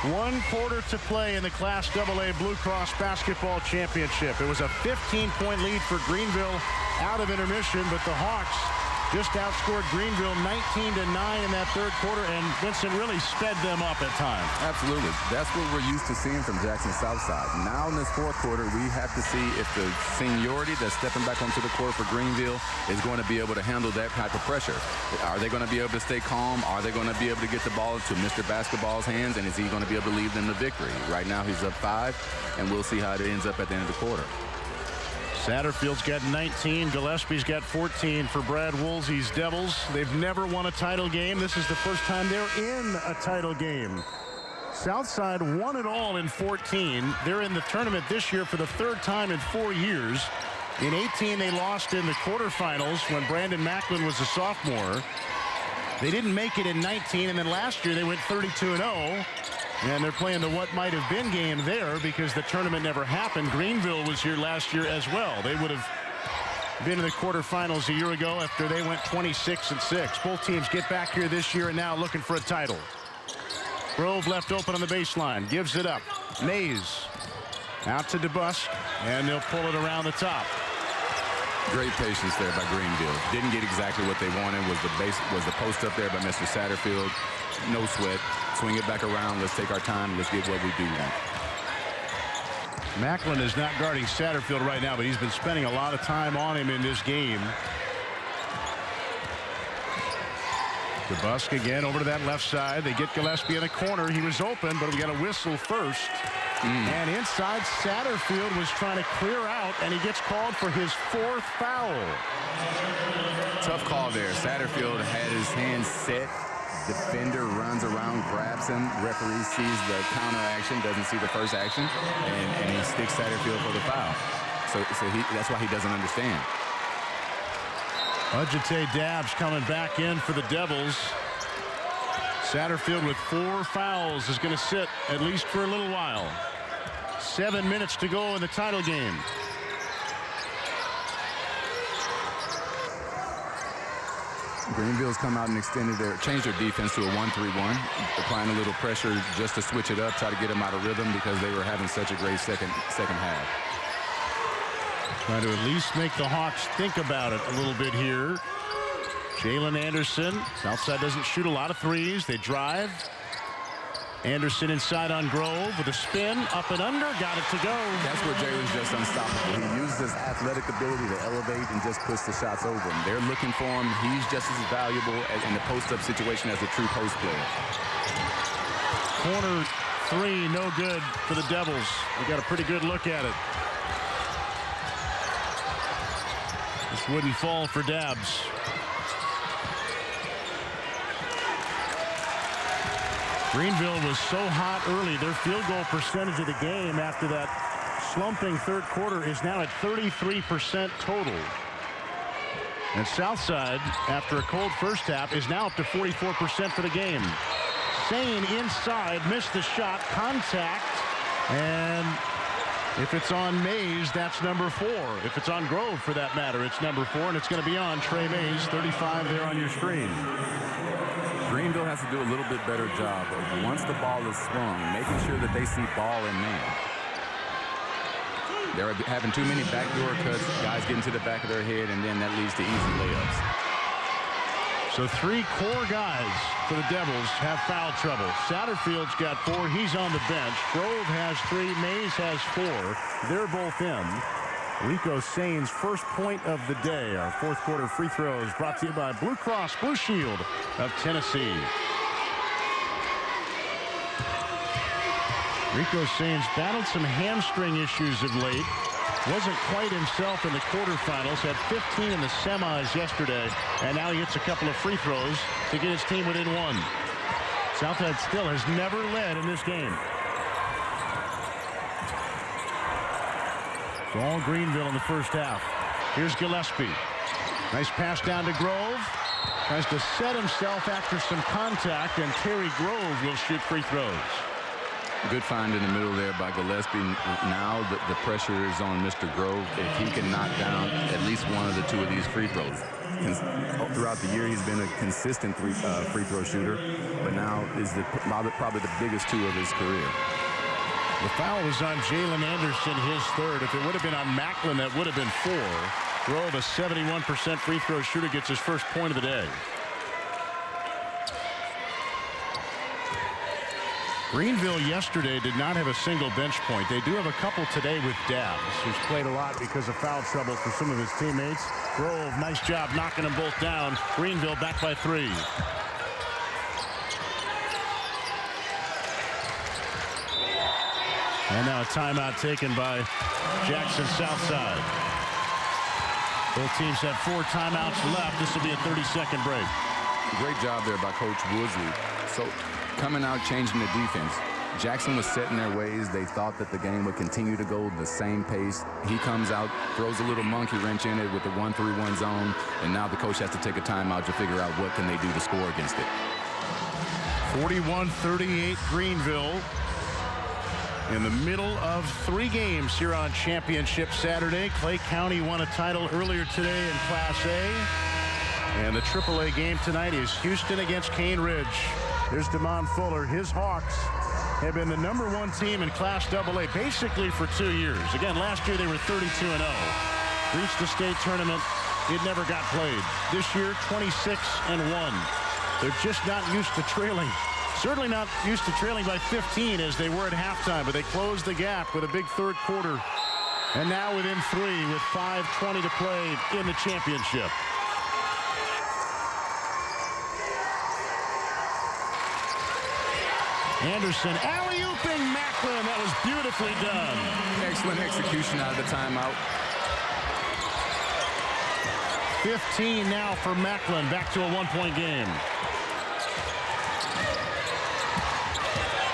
1 quarter to play in the Class AA Blue Cross Basketball Championship. It was a 15-point lead for Greeneville out of intermission, but the Hawks just outscored Greeneville 19-9 in that 3rd quarter, and Vincent really sped them up at times. Absolutely. That's what we're used to seeing from Jackson Southside. Now in this 4th quarter, we have to see if the seniority that's stepping back onto the court for Greeneville is going to be able to handle that type of pressure. Are they going to be able to stay calm? Are they going to be able to get the ball to Mr. Basketball's hands? And is he going to be able to lead them to victory? Right now he's up 5, and we'll see how it ends up at the end of the quarter. Satterfield's got 19. Gillespie's got 14 for Brad Woolsey's Devils. They've never won a title game. This is the first time they're in a title game. Southside won it all in 14. They're in the tournament this year for the 3rd time in 4 years. In 18, they lost in the quarterfinals when Brandon Macklin was a sophomore. They didn't make it in 19, and then last year they went 32-0. And they're playing the what might have been game there because the tournament never happened. Greeneville was here last year as well. They would have been in the quarterfinals a year ago after they went 26-6. Both teams get back here this year and now looking for a title. Grove left open on the baseline, gives it up. Mays out to DeBusk, and they'll pull it around the top. Great patience there by Greeneville. Didn't get exactly what they wanted. Was the post up there by Mr. Satterfield. No sweat. Swing it back around. Let's take our time. Let's get what we do want. Macklin is not guarding Satterfield right now, but he's been spending a lot of time on him in this game. DeBusk again over to that left side. They get Gillespie in the corner. He was open, but we got a whistle first. And inside, Satterfield was trying to clear out, and he gets called for his 4th foul. Tough call there. Satterfield had his hands set. Defender runs around, grabs him. Referee sees the counter action, doesn't see the first action, and he sticks Satterfield for the foul. So that's why he doesn't understand. Ajite Dabbs coming back in for the Devils. Satterfield with 4 fouls is going to sit at least for a little while. 7 minutes to go in the title game. Greeneville's come out and changed their defense to a 1-3-1, applying a little pressure just to switch it up, try to get them out of rhythm because they were having such a great second half. Trying to at least make the Hawks think about it a little bit here. Jalen Anderson, Southside doesn't shoot a lot of threes. They drive. Anderson inside on Grove with a spin, up and under, got it to go. That's where Jalen's just unstoppable. He uses his athletic ability to elevate and just push the shots over him. They're looking for him. He's just as valuable in the post-up situation as a true post player. Corner 3, no good for the Devils. We got a pretty good look at it. This wouldn't fall for Dabbs. Greeneville was so hot early. Their field goal percentage of the game after that slumping third quarter is now at 33% total. And Southside, after a cold first half, is now up to 44% for the game. Sane inside, missed the shot, contact, and if it's on Mays, that's number 4. If it's on Grove, for that matter, it's number 4, and it's going to be on Trey Mays, 35 there on your screen. Greeneville has to do a little bit better job of, once the ball is swung, making sure that they see ball and man. They're having too many backdoor cuts, guys getting to the back of their head, and then that leads to easy layups. So 3 core guys for the Devils have foul trouble. Satterfield's got 4. He's on the bench. Grove has 3. Mays has 4. They're both in. Rico Sane's first point of the day. Our fourth quarter free throws brought to you by Blue Cross Blue Shield of Tennessee. Rico Sane's battled some hamstring issues of late. Wasn't quite himself in the quarterfinals. Had 15 in the semis yesterday. And now he hits a couple of free throws to get his team within 1. Southside still has never led in this game. All Greeneville in the first half. Here's Gillespie. Nice pass down to Grove. Tries to set himself after some contact, and Terry Grove will shoot free throws. Good find in the middle there by Gillespie. Now the pressure is on Mr. Grove. If he can knock down at least one of the 2 of these free throws. Throughout the year, he's been a consistent free throw shooter, but now is probably the biggest 2 of his career. The foul was on Jalen Anderson, his 3rd. If it would have been on Macklin, that would have been 4. Grove, a 71% free throw shooter, gets his first point of the day. Greeneville yesterday did not have a single bench point. They do have a couple today with Dabbs, who's played a lot because of foul trouble for some of his teammates. Grove, nice job knocking them both down. Greeneville back by 3. And now a timeout taken by Jackson Southside. Both teams have 4 timeouts left. This will be a 30-second break. Great job there by Coach Woodsley. So coming out, changing the defense. Jackson was set in their ways. They thought that the game would continue to go the same pace. He comes out, throws a little monkey wrench in it with the 1-3-1 zone, and now the coach has to take a timeout to figure out what can they do to score against it. 41-38 Greeneville. In the middle of 3 games here on Championship Saturday. Clay County won a title earlier today in Class A. And the AAA game tonight is Houston against Cane Ridge. Here's DeMond Fuller. His Hawks have been the #1 team in Class AA basically for 2 years. Again, last year they were 32-0. Reached the state tournament. It never got played. This year, 26-1. They're just not used to trailing. Certainly not used to trailing by 15 as they were at halftime, but they closed the gap with a big third quarter. And now within 3 with 5:20 to play in the championship. Anderson alley-ooping Macklin. That was beautifully done. Excellent execution out of the timeout. 15 now for Macklin. Back to a 1-point game.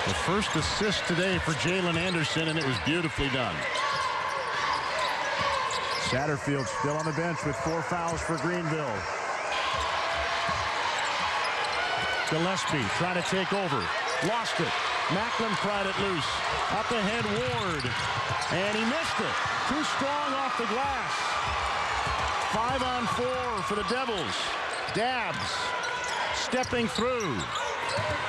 The first assist today for Jalen Anderson, and it was beautifully done. Satterfield still on the bench with 4 fouls for Greeneville. Gillespie trying to take over. Lost it. Macklin pried it loose. Up ahead, Ward. And he missed it. Too strong off the glass. 5-on-4 for the Devils. Dabbs stepping through.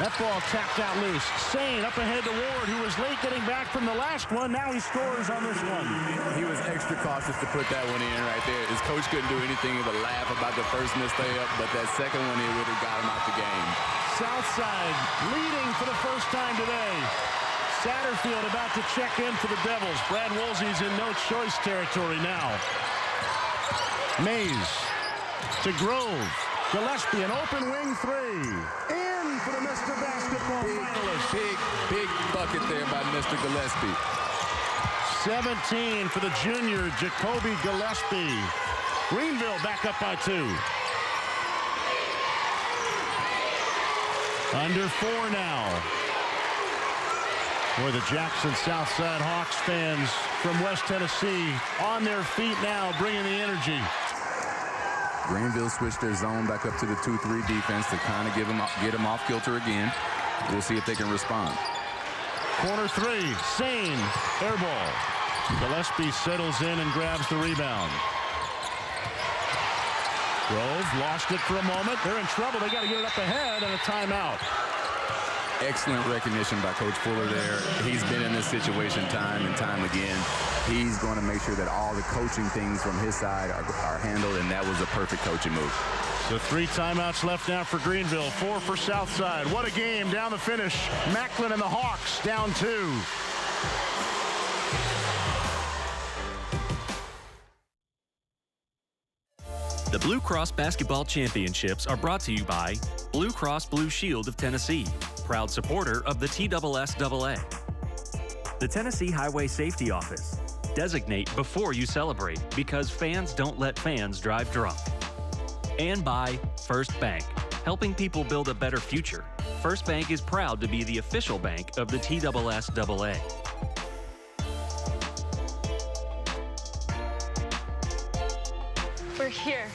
That ball tapped out loose. Sane up ahead to Ward, who was late getting back from the last one. Now he scores on this one. He was extra cautious to put that one in right there. His coach couldn't do anything but laugh about the first missed layup, but that second one, he would have got him out the game. Southside leading for the first time today. Satterfield about to check in for the Devils. Brad Woolsey's in no choice territory now. Mays to Grove. Gillespie, an open wing 3. In for the Mr. Basketball finalist. Big bucket there by Mr. Gillespie. 17 for the junior, Jacoby Gillespie. Greeneville back up by 2. Under 4 now. Boy, the Jackson Southside Hawks fans from West Tennessee on their feet now, bringing the energy. Greeneville switched their zone back up to the 2-3 defense to kind of get them off kilter again. We'll see if they can respond. Corner 3, Sane, air ball. Gillespie settles in and grabs the rebound. Grove lost it for a moment. They're in trouble. They got to get it up ahead and a timeout. Excellent recognition by Coach Fuller there. He's been in this situation time and time again. He's going to make sure that all the coaching things from his side are handled, and that was a perfect coaching move. So 3 timeouts left now for Greeneville, 4 for Southside. What a game down the finish. Macklin and the Hawks down 2. The Blue Cross Basketball Championships are brought to you by Blue Cross Blue Shield of Tennessee, proud supporter of the TSSAA. The Tennessee Highway Safety Office. Designate before you celebrate because fans don't let fans drive drunk. And by First Bank, helping people build a better future. First Bank is proud to be the official bank of the TSSAA. We're here.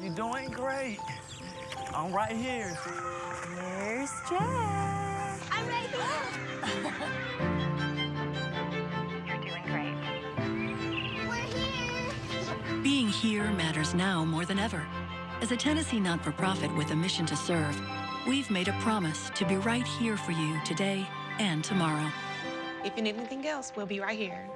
You're doing great. I'm right here. Here's Jack. I'm right here. You're doing great. We're here. Being here matters now more than ever. As a Tennessee not-for-profit with a mission to serve, we've made a promise to be right here for you today and tomorrow. If you need anything else, we'll be right here.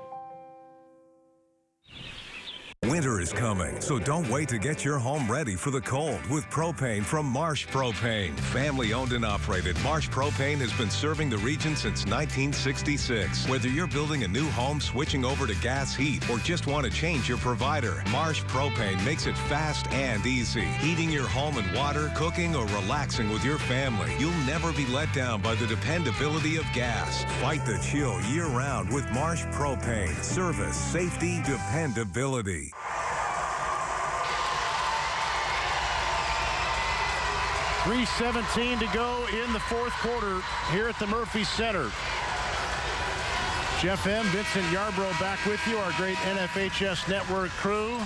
Winter is coming, so don't wait to get your home ready for the cold with propane from Marsh Propane. Family owned and operated, Marsh Propane has been serving the region since 1966. Whether you're building a new home, switching over to gas heat, or just want to change your provider, Marsh Propane makes it fast and easy. Heating your home and water, cooking, or relaxing with your family, you'll never be let down by the dependability of gas. Fight the chill year-round with Marsh Propane. Service, safety, dependability. 3:17 to go in the fourth quarter here at the Murphy Center. Jeff M., Vincent Yarbrough back with you, our great NFHS Network crew.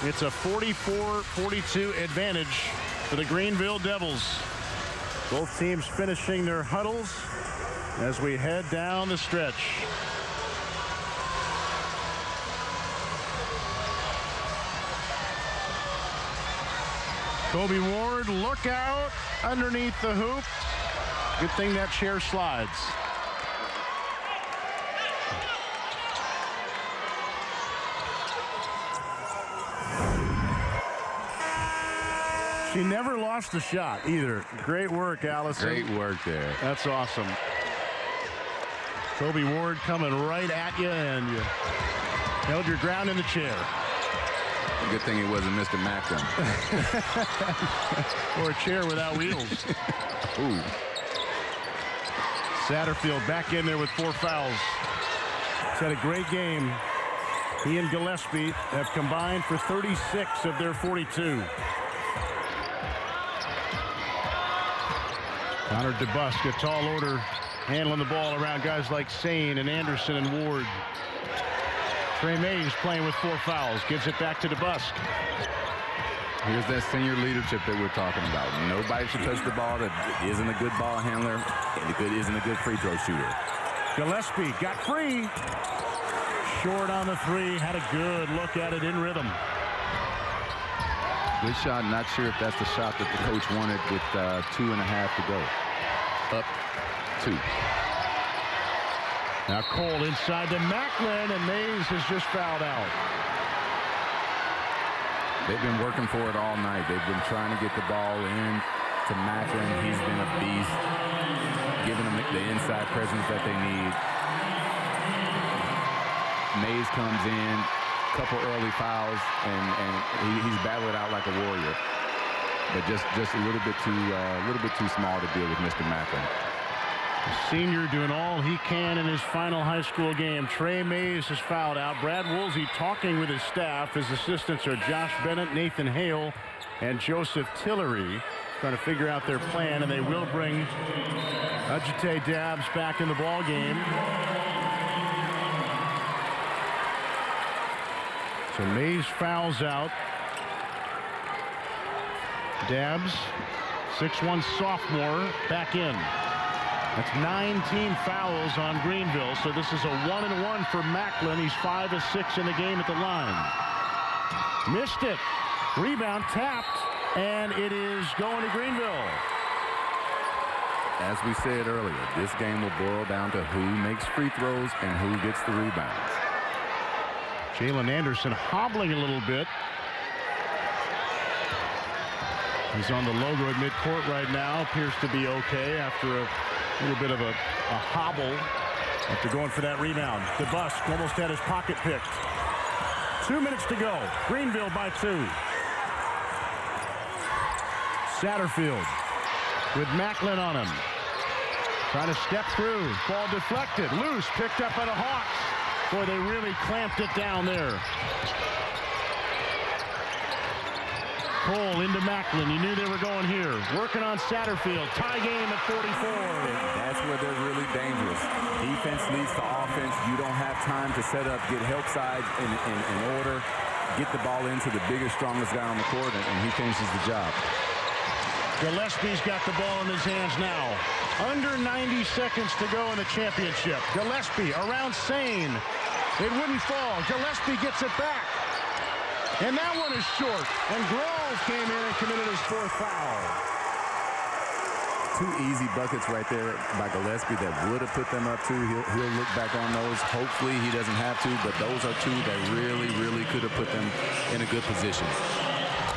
It's a 44-42 advantage for the Greeneville Devils. Both teams finishing their huddles as we head down the stretch. Kobe Ward, look out underneath the hoop. Good thing that chair slides. She never lost a shot either. Great work, Allison. Great work there. That's awesome. Kobe Ward coming right at you, and you held your ground in the chair. Good thing it wasn't Mr. Macklin. Or a chair without wheels. Ooh. Satterfield back in there with 4 fouls. He's had a great game. He and Gillespie have combined for 36 of their 42. Connor DeBusk, a tall order, handling the ball around guys like Sane and Anderson and Ward. Trey Mays playing with 4 fouls, gives it back to DeBusk. Here's that senior leadership that we're talking about. Nobody should touch the ball that isn't a good ball handler and isn't a good free throw shooter. Gillespie got free. Short on the 3, had a good look at it in rhythm. Good shot. Not sure if that's the shot that the coach wanted with 2.5 to go. Up 2. Now Cole inside to Macklin, and Mays has just fouled out. They've been working for it all night. They've been trying to get the ball in to Macklin. He's been a beast, giving them the inside presence that they need. Mays comes in, couple early fouls, and he's battled out like a warrior. But just a little bit too small to deal with Mr. Macklin. The senior doing all he can in his final high school game. Trey Mays is fouled out. Brad Woolsey talking with his staff. His assistants are Josh Bennett, Nathan Hale, and Joseph Tillery, trying to figure out their plan, and they will bring Ajite Dabbs back in the ball game. So Mays fouls out. Dabbs, 6'1" sophomore, back in. That's 19 fouls on Greeneville, so this is a 1-and-1 for Macklin. He's 5 of 6 in the game at the line. Missed it. Rebound tapped, and it is going to Greeneville. As we said earlier, this game will boil down to who makes free throws and who gets the rebounds. Jalen Anderson hobbling a little bit. He's on the logo at midcourt right now. Appears to be okay after a little bit of a hobble after going for that rebound. DeBusk almost had his pocket picked. 2 minutes to go. Greeneville by 2. Satterfield with Macklin on him. Trying to step through. Ball deflected. Loose. Picked up by the Hawks. Boy, they really clamped it down there. Cole into Macklin. You knew they were going here. Working on Satterfield. Tie game at 44. That's where they're really dangerous. Defense leads to offense. You don't have time to set up, get help side in order, get the ball into the biggest, strongest guy on the court, and he finishes the job. Gillespie's got the ball in his hands now. Under 90 seconds to go in the championship. Gillespie around Sane. It wouldn't fall. Gillespie gets it back. And that one is short. And Grove came in and committed his 4th foul. 2 easy buckets right there by Gillespie that would have put them up 2. He'll look back on those. Hopefully he doesn't have to, but those are 2 that really could have put them in a good position.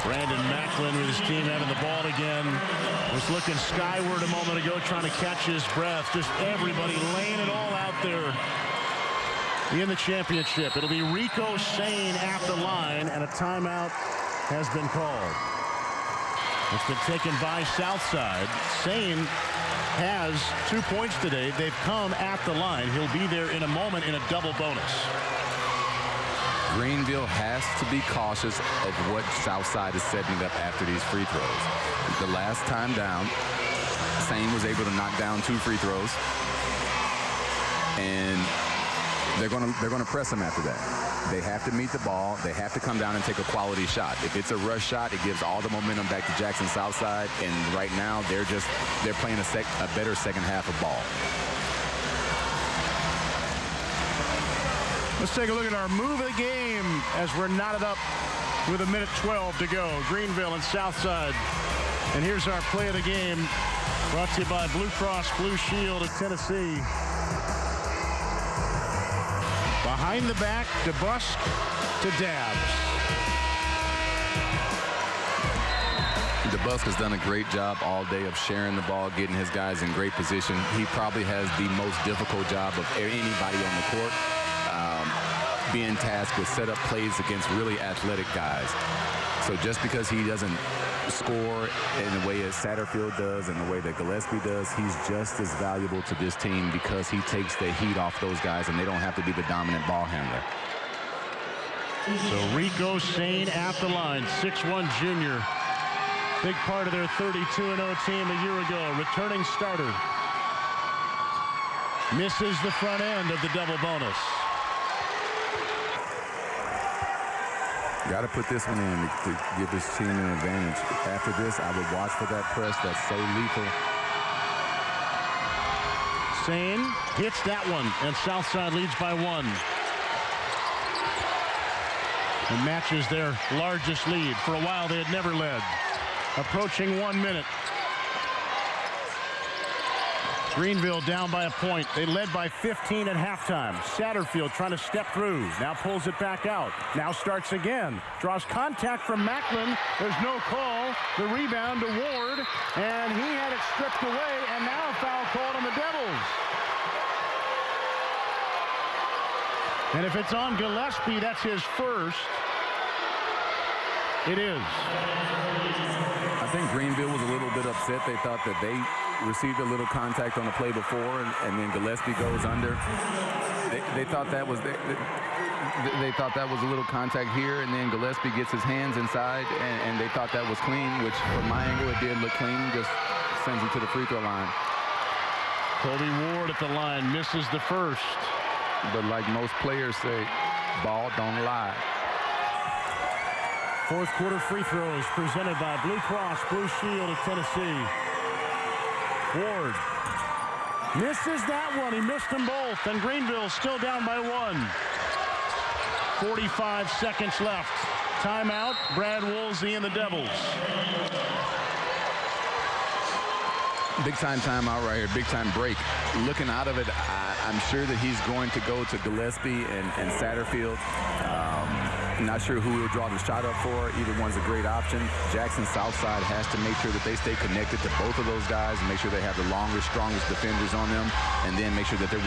Brandon Macklin with his team having the ball again. Was looking skyward a moment ago, trying to catch his breath. Just everybody laying it all out there in the championship. It'll be Rico Sane at the line, and a timeout has been called. It's been taken by Southside. Sane has 2 points today. They've come at the line. He'll be there in a moment in a double bonus. Greeneville has to be cautious of what Southside is setting up after these free throws. The last time down, Sane was able to knock down 2 free throws, and they're going to press him after that. They have to meet the ball. They have to come down and take a quality shot. If it's a rush shot, it gives all the momentum back to Jackson Southside. And right now, they're playing a better second half of ball. Let's take a look at our move of the game as we're knotted up with 1:12 to go. Greeneville and Southside. And here's our play of the game, brought to you by Blue Cross Blue Shield of Tennessee. Behind the back, DeBusk to Dabbs. DeBusk has done a great job all day of sharing the ball, getting his guys in great position. He probably has the most difficult job of anybody on the court, being tasked with setup plays against really athletic guys. So just because he doesn't score in the way that Satterfield does and the way that Gillespie does, he's just as valuable to this team because he takes the heat off those guys and they don't have to be the dominant ball handler. So Rico Sane at the line, 6'1" junior. Big part of their 32-0 team a year ago. Returning starter. Misses the front end of the double bonus. Got to put this one in to give this team an advantage. After this, I would watch for that press. That's so lethal. Sane hits that one, and Southside leads by 1. And matches their largest lead. For a while, they had never led. Approaching 1 minute. Greeneville down by a point. They led by 15 at halftime. Satterfield trying to step through. Now pulls it back out. Now starts again. Draws contact from Macklin. There's no call. The rebound to Ward. And he had it stripped away. And now a foul called on the Devils. And if it's on Gillespie, that's his first. It is. I think Greeneville was a little bit upset. They thought that they received a little contact on the play before, and then Gillespie goes under. They thought that was they thought that was a little contact here, and then Gillespie gets his hands inside, and they thought that was clean, which from my angle it did look clean. Just sends him to the free throw line. Kobe Ward at the line misses the first. But like most players say, ball don't lie. Fourth quarter free throws presented by Blue Cross Blue Shield of Tennessee. Ward misses that one. He missed them both. And Greeneville still down by 1. 45 seconds left. Timeout. Brad Woolsey and the Devils. Big time timeout right here. Big time break. Looking out of it, I'm sure that he's going to go to Gillespie and Satterfield. Not sure who he'll draw the shot up for. Either one's a great option. Jackson Southside has to make sure that they stay connected to both of those guys and make sure they have the longest, strongest defenders on them, and then make sure that they're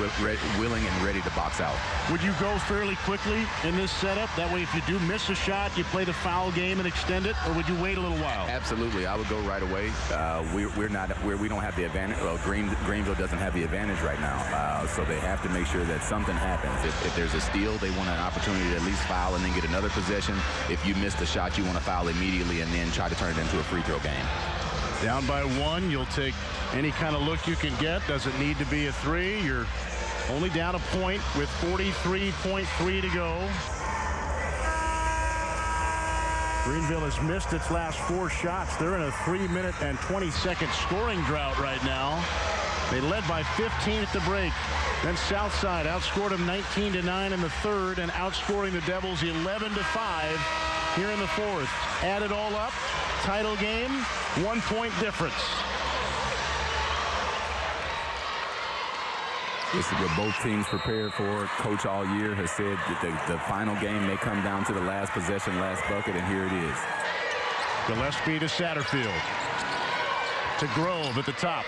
willing and ready to box out. Would you go fairly quickly in this setup? That way, if you do miss a shot, you play the foul game and extend it, or would you wait a little while? Absolutely. I would go right away. We don't have the advantage. Well, Greeneville doesn't have the advantage right now, so they have to make sure that something happens. If there's a steal, they want an opportunity to at least foul and then get another possession. If you miss the shot, you want to foul immediately and then try to turn it into a free throw game. Down by 1, you'll take any kind of look you can get. Doesn't need to be a 3. You're only down a point with 43.3 to go. Greeneville has missed its last 4 shots. They're in a 3-minute and 20-second scoring drought right now. They led by 15 at the break. Then Southside outscored them 19-9 in the third and outscoring the Devils 11-5 here in the fourth. Add it all up, title game, 1-point difference. This is what both teams prepared for. Coach all year has said that the final game may come down to the last possession, last bucket, and here it is. Gillespie to Satterfield. To Grove at the top.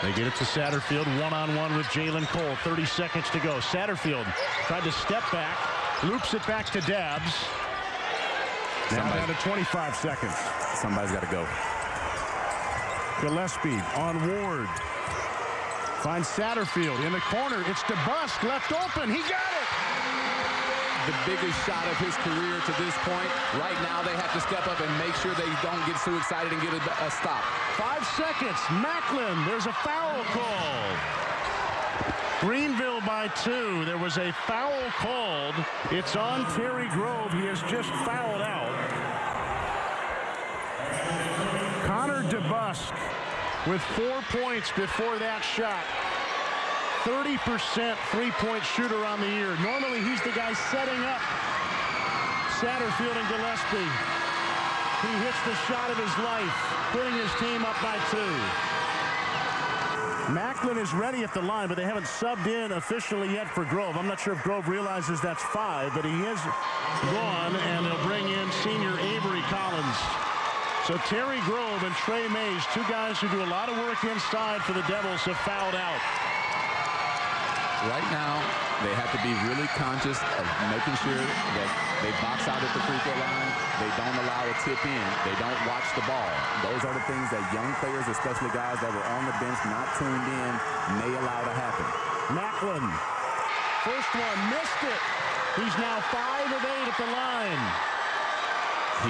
They get it to Satterfield, one-on-one with Jalen Cole. 30 seconds to go. Satterfield tried to step back, loops it back to Dabbs. Now down to 25 seconds. Somebody's got to go. Gillespie on Ward. Finds Satterfield in the corner. It's DeBusk left open. He got it. the biggest shot of his career to this point. Right now, they have to step up and make sure they don't get too excited and get a stop. 5 seconds. Macklin, there's a foul called. Greeneville by 2. There was a foul called. It's on Terry Grove. He has just fouled out. Connor DeBusk with 4 points before that shot. 30% three-point shooter on the year. Normally, he's the guy setting up Satterfield and Gillespie. He hits the shot of his life, putting his team up by 2. Macklin is ready at the line, but they haven't subbed in officially yet for Grove. I'm not sure if Grove realizes that's 5, but he is gone, and they'll bring in senior Avery Collins. So Terry Grove and Trey Mays, 2 guys who do a lot of work inside for the Devils, have fouled out. Right now, they have to be really conscious of making sure that they box out at the free throw line. They don't allow a tip in. They don't watch the ball. Those are the things that young players, especially guys that were on the bench, not tuned in, may allow to happen. Macklin, first one, missed it. He's now 5 of 8 at the line.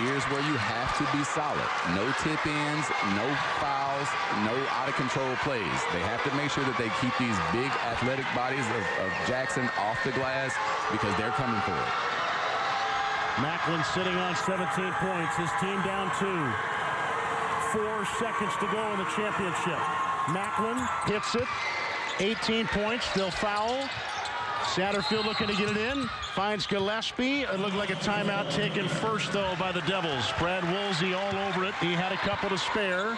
Here's where you have to be solid. No tip-ins, no fouls, no out-of-control plays. They have to make sure that they keep these big athletic bodies of Jackson off the glass because they're coming for it. Macklin sitting on 17 points. His team down 2. 4 seconds to go in the championship. Macklin hits it. 18 points. They'll foul. Satterfield looking to get it in. Finds Gillespie. It looked like a timeout taken first, though, by the Devils. Brad Woolsey all over it. He had a couple to spare.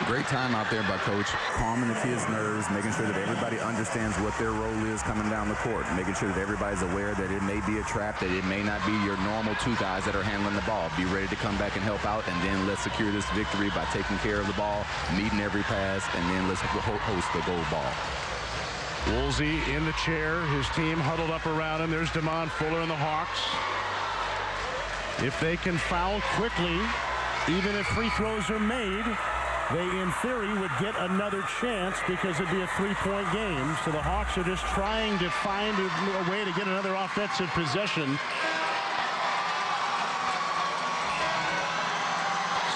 Great time out there by Coach, calming the kids' nerves, making sure that everybody understands what their role is coming down the court, making sure that everybody's aware that it may be a trap, that it may not be your normal 2 guys that are handling the ball. Be ready to come back and help out, and then let's secure this victory by taking care of the ball, meeting every pass, and then let's host the goal ball. Woolsey in the chair, his team huddled up around him. There's Damon Fuller and the Hawks. If they can foul quickly, even if free throws are made, they, in theory, would get another chance because it'd be a 3-point game. So the Hawks are just trying to find a way to get another offensive possession.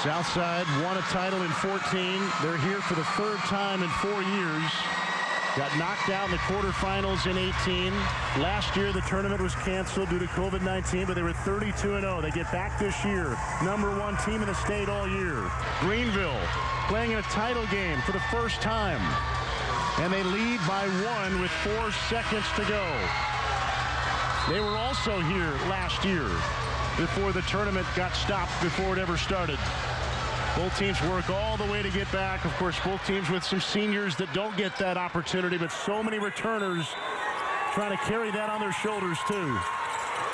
Southside won a title in 14. They're here for the 3rd time in 4 years. Got knocked out in the quarterfinals in 18. Last year, the tournament was canceled due to COVID-19, but they were 32-0. They get back this year. #1 team in the state all year. Greeneville playing in a title game for the first time. And they lead by 1 with 4 seconds to go. They were also here last year before the tournament got stopped before it ever started. Both teams work all the way to get back. Of course, both teams with some seniors that don't get that opportunity, but so many returners trying to carry that on their shoulders, too.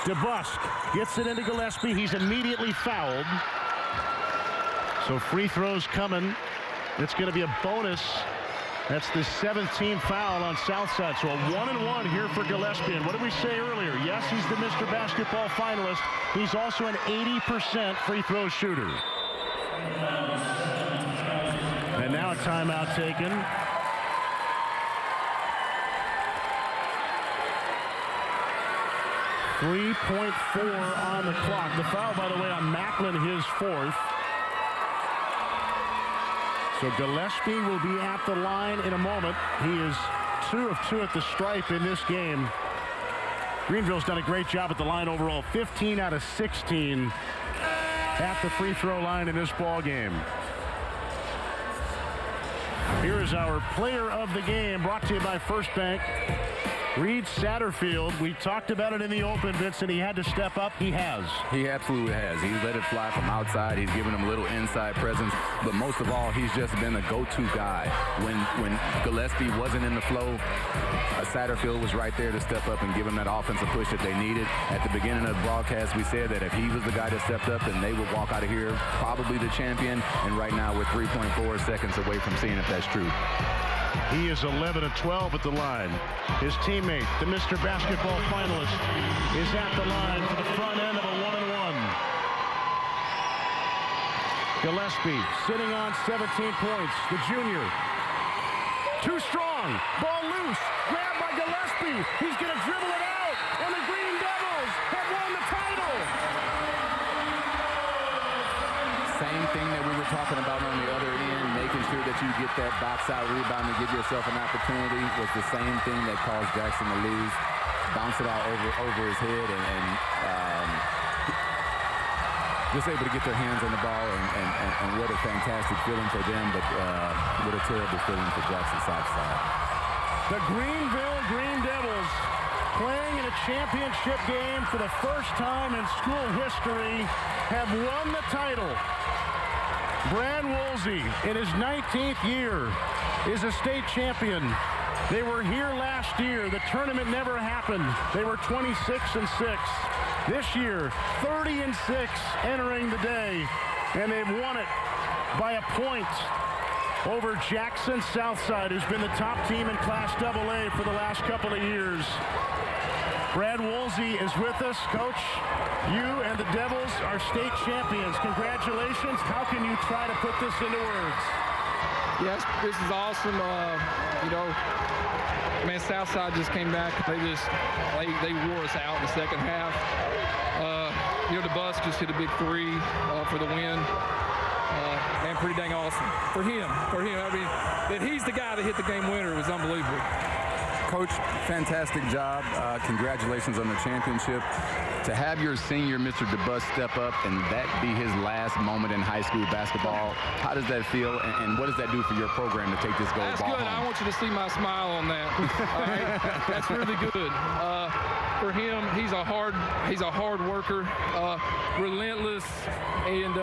DeBusk gets it into Gillespie. He's immediately fouled. So free throws coming. It's going to be a bonus. That's the 7th team foul on Southside. So a 1-and-1 here for Gillespie. And what did we say earlier? Yes, he's the Mr. Basketball finalist. He's also an 80% free throw shooter. And now a timeout taken. .4 on the clock. The foul, by the way, on Macklin, his 4th. So Gillespie will be at the line in a moment. He is 2 of 2 at the stripe in this game. Greeneville's done a great job at the line overall. 15 out of 16 at the free throw line in this ball game. Here is our player of the game, brought to you by First Bank. Reed Satterfield. We talked about it in the open, Vincent. He had to step up. He has. He absolutely has. He's let it fly from outside. He's given him a little inside presence. But most of all, he's just been a go-to guy. When Gillespie wasn't in the flow, Satterfield was right there to step up and give him that offensive push that they needed. At the beginning of the broadcast, we said that if he was the guy that stepped up, then they would walk out of here probably the champion. And right now, we're 3.4 seconds away from seeing if that's true. He is 11 of 12 at the line. His teammate, the Mr. Basketball finalist, is at the line for the front end of a 1-and-1. Gillespie sitting on 17 points. The junior Too strong. Ball loose. Grabbed by Gillespie. He's going to dribble it out. And the Green Devils have won the title. Same thing that we were talking about on the other end, making sure that you get that box out rebound and give yourself an opportunity was the same thing that caused Jackson to lose. Bounce it out over his head and just able to get their hands on the ball, and what a fantastic feeling for them, but what a terrible feeling for Jackson Southside. The Greeneville Green Devils playing in a championship game for the first time in school history have won the title. Brad Woolsey, in his 19th year, is a state champion. They were here last year. The tournament never happened. They were 26-6. This year, 30-6 entering the day, and they've won it by a point over Jackson Southside, who's been the top team in Class AA for the last couple of years. Brad Woolsey is with us. Coach, you and the Devils are state champions. Congratulations. How can you try to put this into words? Yes, this is awesome. You know, man, Southside just came back. They wore us out in the second half. You know, the bus just hit a big three for the win. Man, pretty dang awesome for him. I mean, that he's the guy that hit the game winner was unbelievable. Coach, fantastic job. Congratulations on the championship. To have your senior, Mr. DeBus, step up and that be his last moment in high school basketball, how does that feel, and what does that do for your program to take this gold ball home? That's good. I want you to see my smile on that. All right? That's really good. For him, he's a hard worker, relentless, and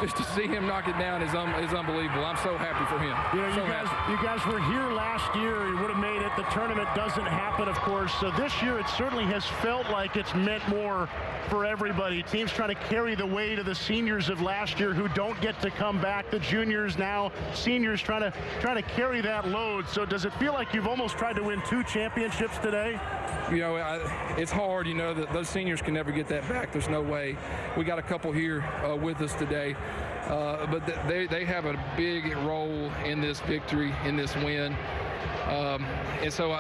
just to see him knock it down is unbelievable. I'm so happy for him. You know, you guys were here last year. You would have made it. The tournament doesn't happen, of course. So this year, it certainly has felt like it's meant more for everybody. Teams trying to carry the weight of the seniors of last year who don't get to come back. The juniors now, seniors trying to carry that load. So does it feel like you've almost tried to win 2 championships today? You know, it's hard. You know, that those seniors can never get that back. There's no way. We got a couple here with us today. But they have a big role in this victory, in this win. And so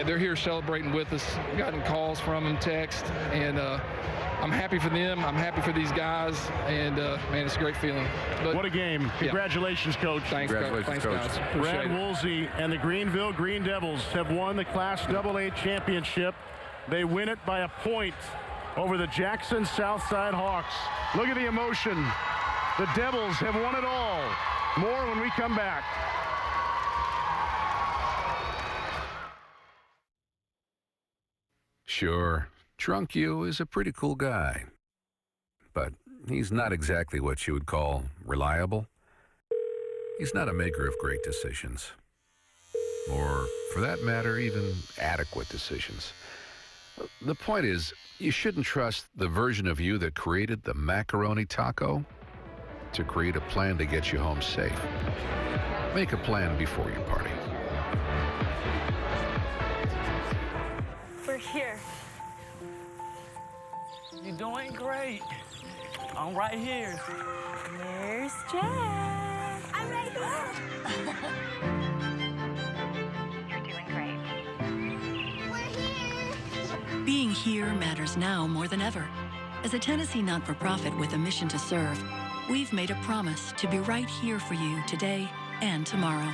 they're here celebrating with us. Gotten calls from them, text, and I'm happy for them. I'm happy for these guys, and man, it's a great feeling. But, what a game. Congratulations, Coach. Thanks, Coach. Guys. Brad Woolsey and the Greeneville Green Devils have won the Class AA championship. They win it by a point over the Jackson Southside Hawks. Look at the emotion. The Devils have won it all. More when we come back. Sure, Drunk U is a pretty cool guy, but he's not exactly what you would call reliable. He's not a maker of great decisions, or for that matter, even adequate decisions. The point is, you shouldn't trust the version of you that created the macaroni taco to create a plan to get you home safe. Make a plan before you party. We're here. You're doing great. I'm right here. There's Jack. I'm right here. You're doing great. We're here. Being here matters now more than ever. As a Tennessee not-for-profit with a mission to serve, we've made a promise to be right here for you today and tomorrow.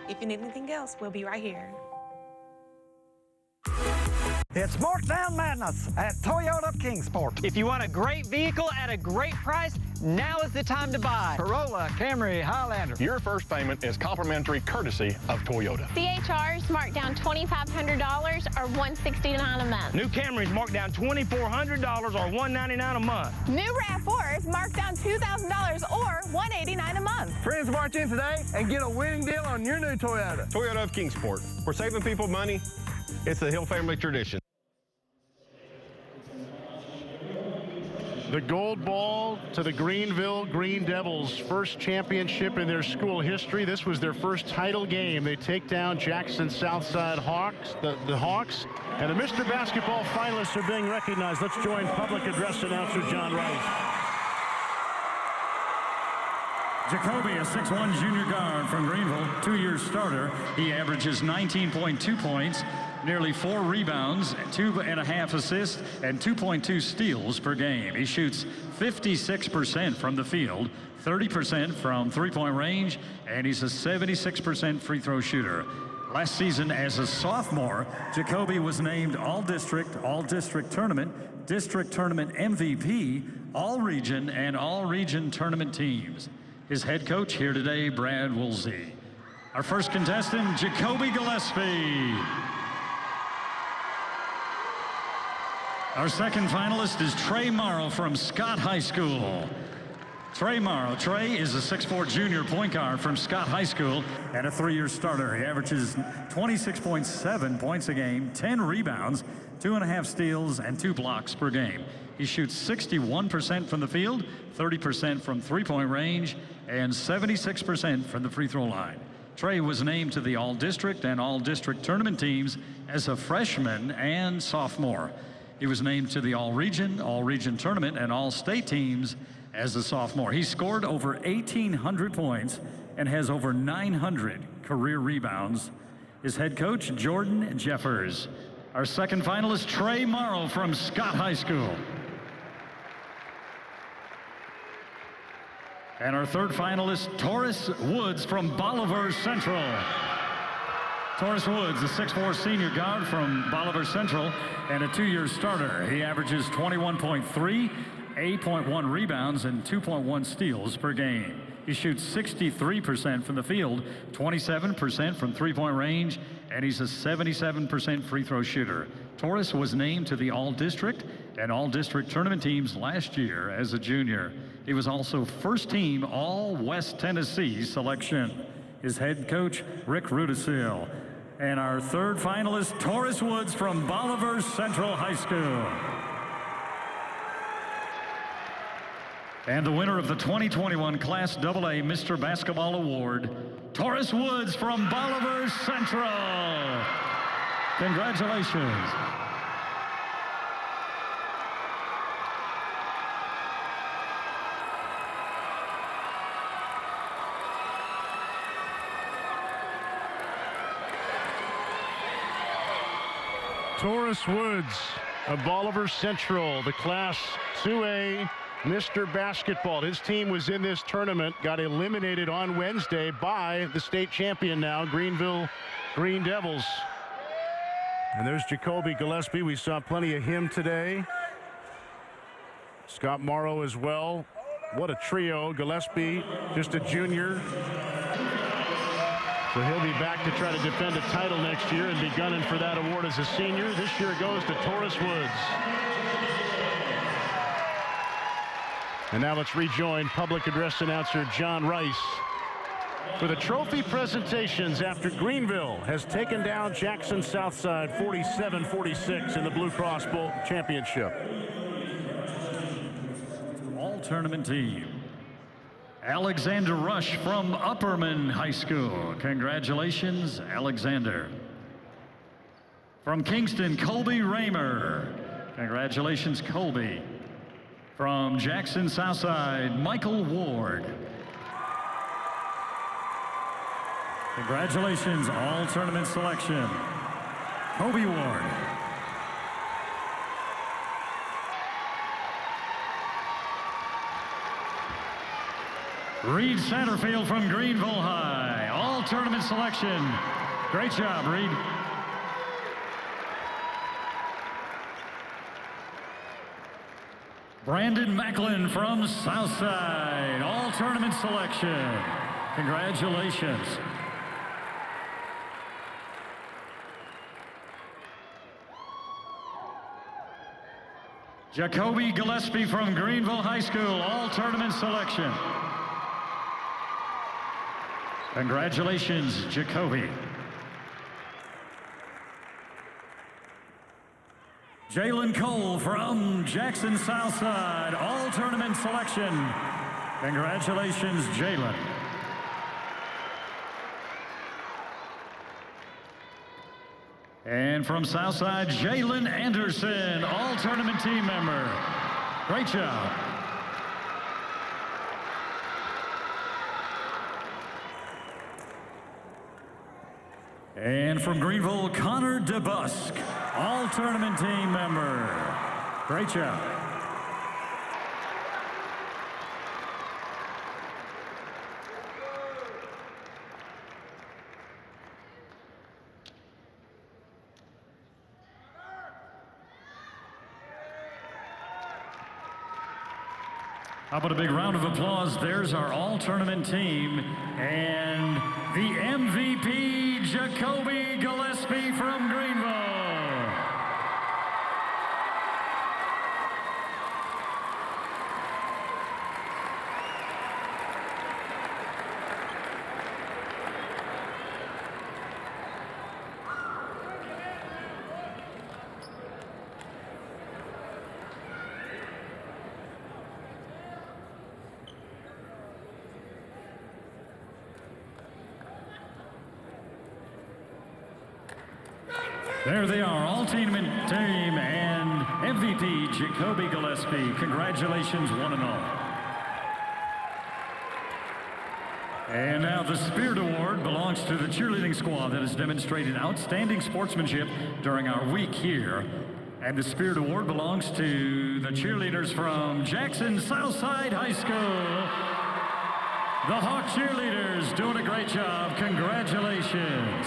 If you need anything else, we'll be right here. It's Markdown Madness at Toyota Kingsport. If you want a great vehicle at a great price, now is the time to buy. Corolla, Camry, Highlander. Your first payment is complimentary courtesy of Toyota. CHRs marked down $2,500 or $169 a month. New Camrys marked down $2,400 or $199 a month. New RAV4s marked down $2,000 or $189 a month. Friends, march in today and get a winning deal on your new Toyota. Toyota of Kingsport. We're saving people money. It's a Hill family tradition. The gold ball to the Greeneville Green Devils, first championship in their school history. This was their first title game. They take down Jackson Southside Hawks, the Hawks, and the Mr. Basketball finalists are being recognized. Let's join public address announcer John Rice. Jacoby, a 6'1" junior guard from Greeneville, 2-year starter. He averages 19.2 points, nearly 4 rebounds, 2.5 assists, and 2.2 steals per game. He shoots 56% from the field, 30% from three-point range, and he's a 76% free throw shooter. Last season as a sophomore, Jacoby was named All-District Tournament, District Tournament MVP, All-Region, and All-Region Tournament teams. His head coach here today, Brad Woolsey. Our first contestant, Jacoby Gillespie. Our second finalist is Trey Morrow from Scott High School. Trey Morrow. Trey is a 6'4" junior point guard from Scott High School and a 3-year starter. He averages 26.7 points a game, 10 rebounds, 2.5 steals, and 2 blocks per game. He shoots 61% from the field, 30% from three-point range, and 76% from the free throw line. Trey was named to the All-District and All-District Tournament teams as a freshman and sophomore. He was named to the All-Region Tournament, and All-State teams as a sophomore. He scored over 1,800 points and has over 900 career rebounds. His head coach, Jordan Jeffers. Our second finalist, Trey Morrow from Scott High School. And our third finalist, Taurus Woods from Bolivar Central. Taurus Woods, a 6'4" senior guard from Bolivar Central and a 2-year starter. He averages 21.3, 8.1 rebounds, and 2.1 steals per game. He shoots 63% from the field, 27% from three-point range, and he's a 77% free throw shooter. Taurus was named to the All-District and All-District Tournament teams last year as a junior. He was also first-team All-West Tennessee selection. His head coach, Rick Rudisil. And our third finalist, Taurus Woods from Bolivar Central High School. And the winner of the 2021 Class AA Mr. Basketball Award, Taurus Woods from Bolivar Central. Congratulations. Taurus Woods of Bolivar Central, the Class 2A Mr. Basketball. His team was in this tournament, got eliminated on Wednesday by the state champion now, Greeneville Green Devils. And there's Jacoby Gillespie. We saw plenty of him today. Scott Morrow as well. What a trio. Gillespie, just a junior. So he'll be back to try to defend a title next year and be gunning for that award as a senior. This year it goes to Taurus Woods. And now let's rejoin public address announcer John Rice for the trophy presentations after Greeneville has taken down Jackson Southside 47-46 in the Blue Cross Bowl Championship. All tournament team. Alexander Rush from Upperman High School. Congratulations, Alexander. From Kingston, Colby Raymer. Congratulations, Colby. From Jackson Southside, Michael Ward. Congratulations, all tournament selection. Kobe Ward. Reed Satterfield from Greeneville High, all tournament selection. Great job, Reed. Brandon Macklin from Southside, all tournament selection. Congratulations. Jacoby Gillespie from Greeneville High School, all tournament selection. Congratulations, Jacoby. Jalen Cole from Jackson Southside, all tournament selection. Congratulations, Jalen. And from Southside, Jalen Anderson, all tournament team member. Great job. And from Greeneville, Connor DeBusk, all-tournament team member. Great job. How about a big round of applause? There's our all-tournament team and the MVP, Jacoby Gillespie from Greeneville. There they are, all-team and MVP Jacoby Gillespie. Congratulations, one and all. And now the Spirit Award belongs to the cheerleading squad that has demonstrated outstanding sportsmanship during our week here. And the Spirit Award belongs to the cheerleaders from Jackson Southside High School. The Hawk cheerleaders doing a great job. Congratulations.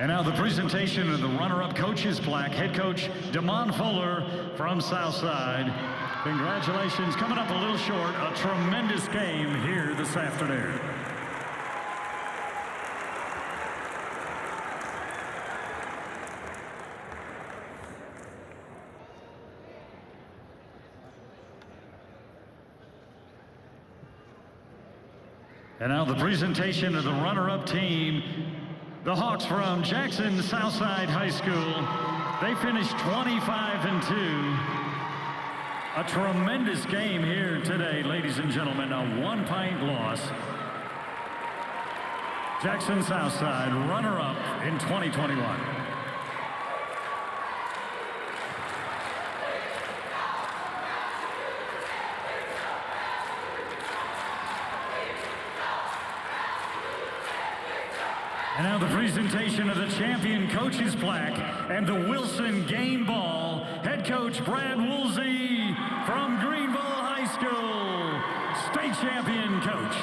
And now the presentation of the runner-up coach's plaque, head coach Damon Fuller from Southside. Congratulations, coming up a little short, a tremendous game here this afternoon. And now the presentation of the runner-up team, the Hawks from Jackson Southside High School. They finished 25-2. A tremendous game here today, ladies and gentlemen. A one-point loss. Jackson Southside, runner-up in 2021. And now the presentation of the champion coach's plaque and the Wilson game ball. Head coach Brad Woolsey from Greeneville High School, state champion coach.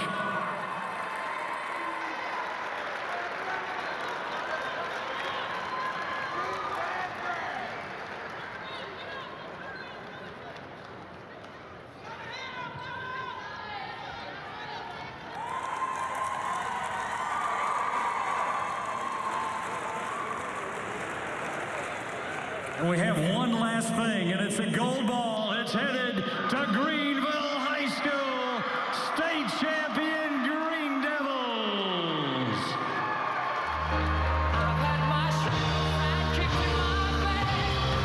And we have one last thing, and it's a gold ball. It's headed to Greeneville High School, state champion Green Devils. I've had my shot kicked in my face,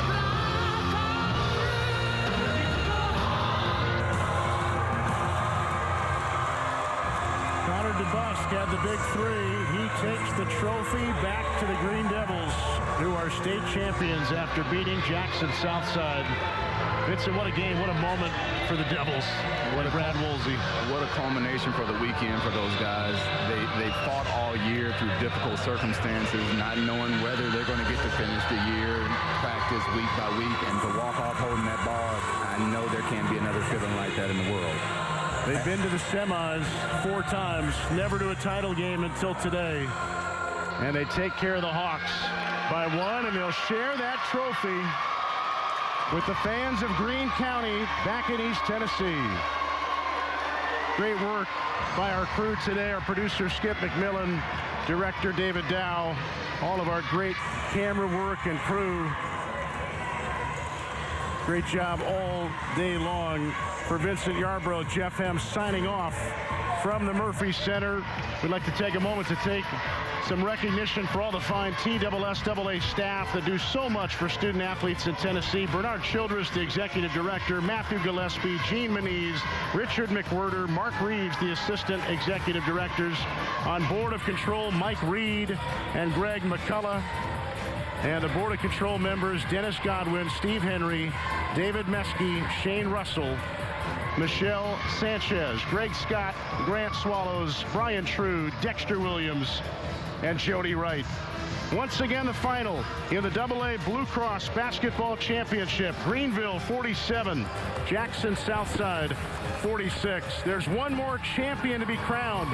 Connor DeBusk had the big three. He takes the trophy back to the Green Devils, who are state champions after beating Jackson Southside. Vincent, what a game, what a moment for the Devils. What a Brad Woolsey. What a culmination for the weekend for those guys. They fought all year through difficult circumstances, not knowing whether they're going to get to finish the year, practice week by week, and to walk off holding that ball. I know there can't be another feeling like that in the world. They've been to the semis 4 times, never to a title game until today. And they take care of the Hawks by 1, and they'll share that trophy with the fans of Greene County back in East Tennessee. Great work by our crew today, our producer Skip McMillan, director David Dow, all of our great camera work and crew. Great job all day long. For Vincent Yarbrough, Jeff Hem signing off from the Murphy Center. We'd like to take a moment to take Some recognition for all the fine TSSAA staff that do so much for student athletes in Tennessee. Bernard Childress, the executive director, Matthew Gillespie, Gene Moniz, Richard McWhirter, Mark Reeves, the assistant executive directors. On board of control, Mike Reed and Greg McCullough. And the board of control members, Dennis Godwin, Steve Henry, David Meskey, Shane Russell, Michelle Sanchez, Greg Scott, Grant Swallows, Brian True, Dexter Williams, and Jody Wright. Once again, the final in the AA Blue Cross Basketball Championship. Greeneville 47, Jackson Southside 46. There's one more champion to be crowned.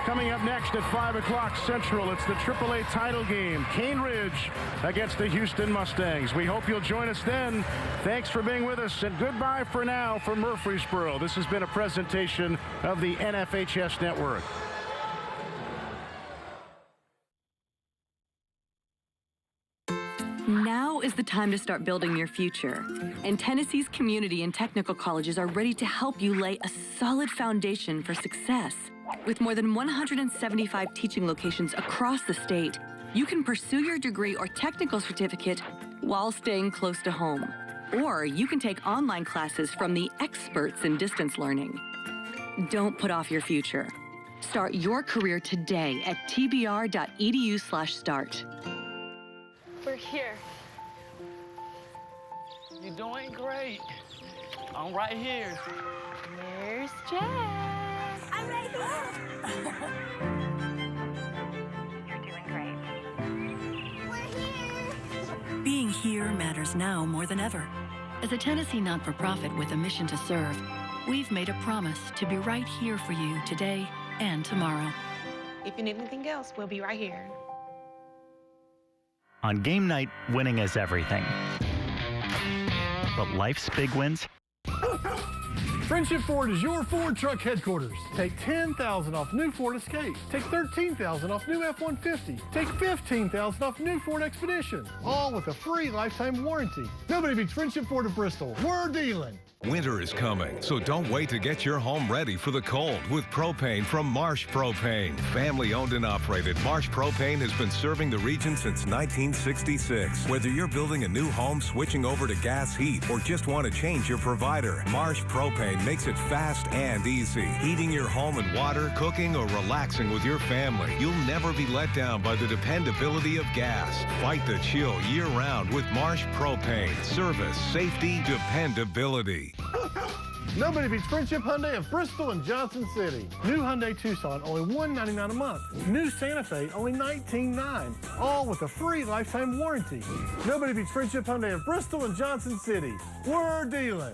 Coming up next at 5 o'clock Central, it's the AAA title game. Cane Ridge against the Houston Mustangs. We hope you'll join us then. Thanks for being with us, and goodbye for now from Murfreesboro. This has been a presentation of the NFHS Network. Now is the time to start building your future. And Tennessee's community and technical colleges are ready to help you lay a solid foundation for success. With more than 175 teaching locations across the state, you can pursue your degree or technical certificate while staying close to home. Or you can take online classes from the experts in distance learning. Don't put off your future. Start your career today at tbr.edu/start. We're here. You're doing great. I'm right here. There's Jess. I'm right here. You're doing great. We're here. Being here matters now more than ever. As a Tennessee not-for-profit with a mission to serve, we've made a promise to be right here for you today and tomorrow. If you need anything else, we'll be right here. On game night, winning is everything. But life's big wins? Friendship Ford is your Ford truck headquarters. Take $10,000 off new Ford Escape. Take $13,000 off new F-150. Take $15,000 off new Ford Expedition. All with a free lifetime warranty. Nobody beats Friendship Ford of Bristol. We're dealing. Winter is coming, so don't wait to get your home ready for the cold with propane from Marsh Propane. Family owned and operated, Marsh Propane has been serving the region since 1966. Whether you're building a new home, switching over to gas heat, or just want to change your provider, Marsh Propane makes it fast and easy. Heating your home and water, cooking, or relaxing with your family, you'll never be let down by the dependability of gas. Fight the chill year-round with Marsh Propane. Service, safety, dependability. Nobody beats Friendship Hyundai of Bristol and Johnson City. New Hyundai Tucson, only $199 a month. New Santa Fe, only $19,900. All with a free lifetime warranty. Nobody beats Friendship Hyundai of Bristol and Johnson City. We're dealing.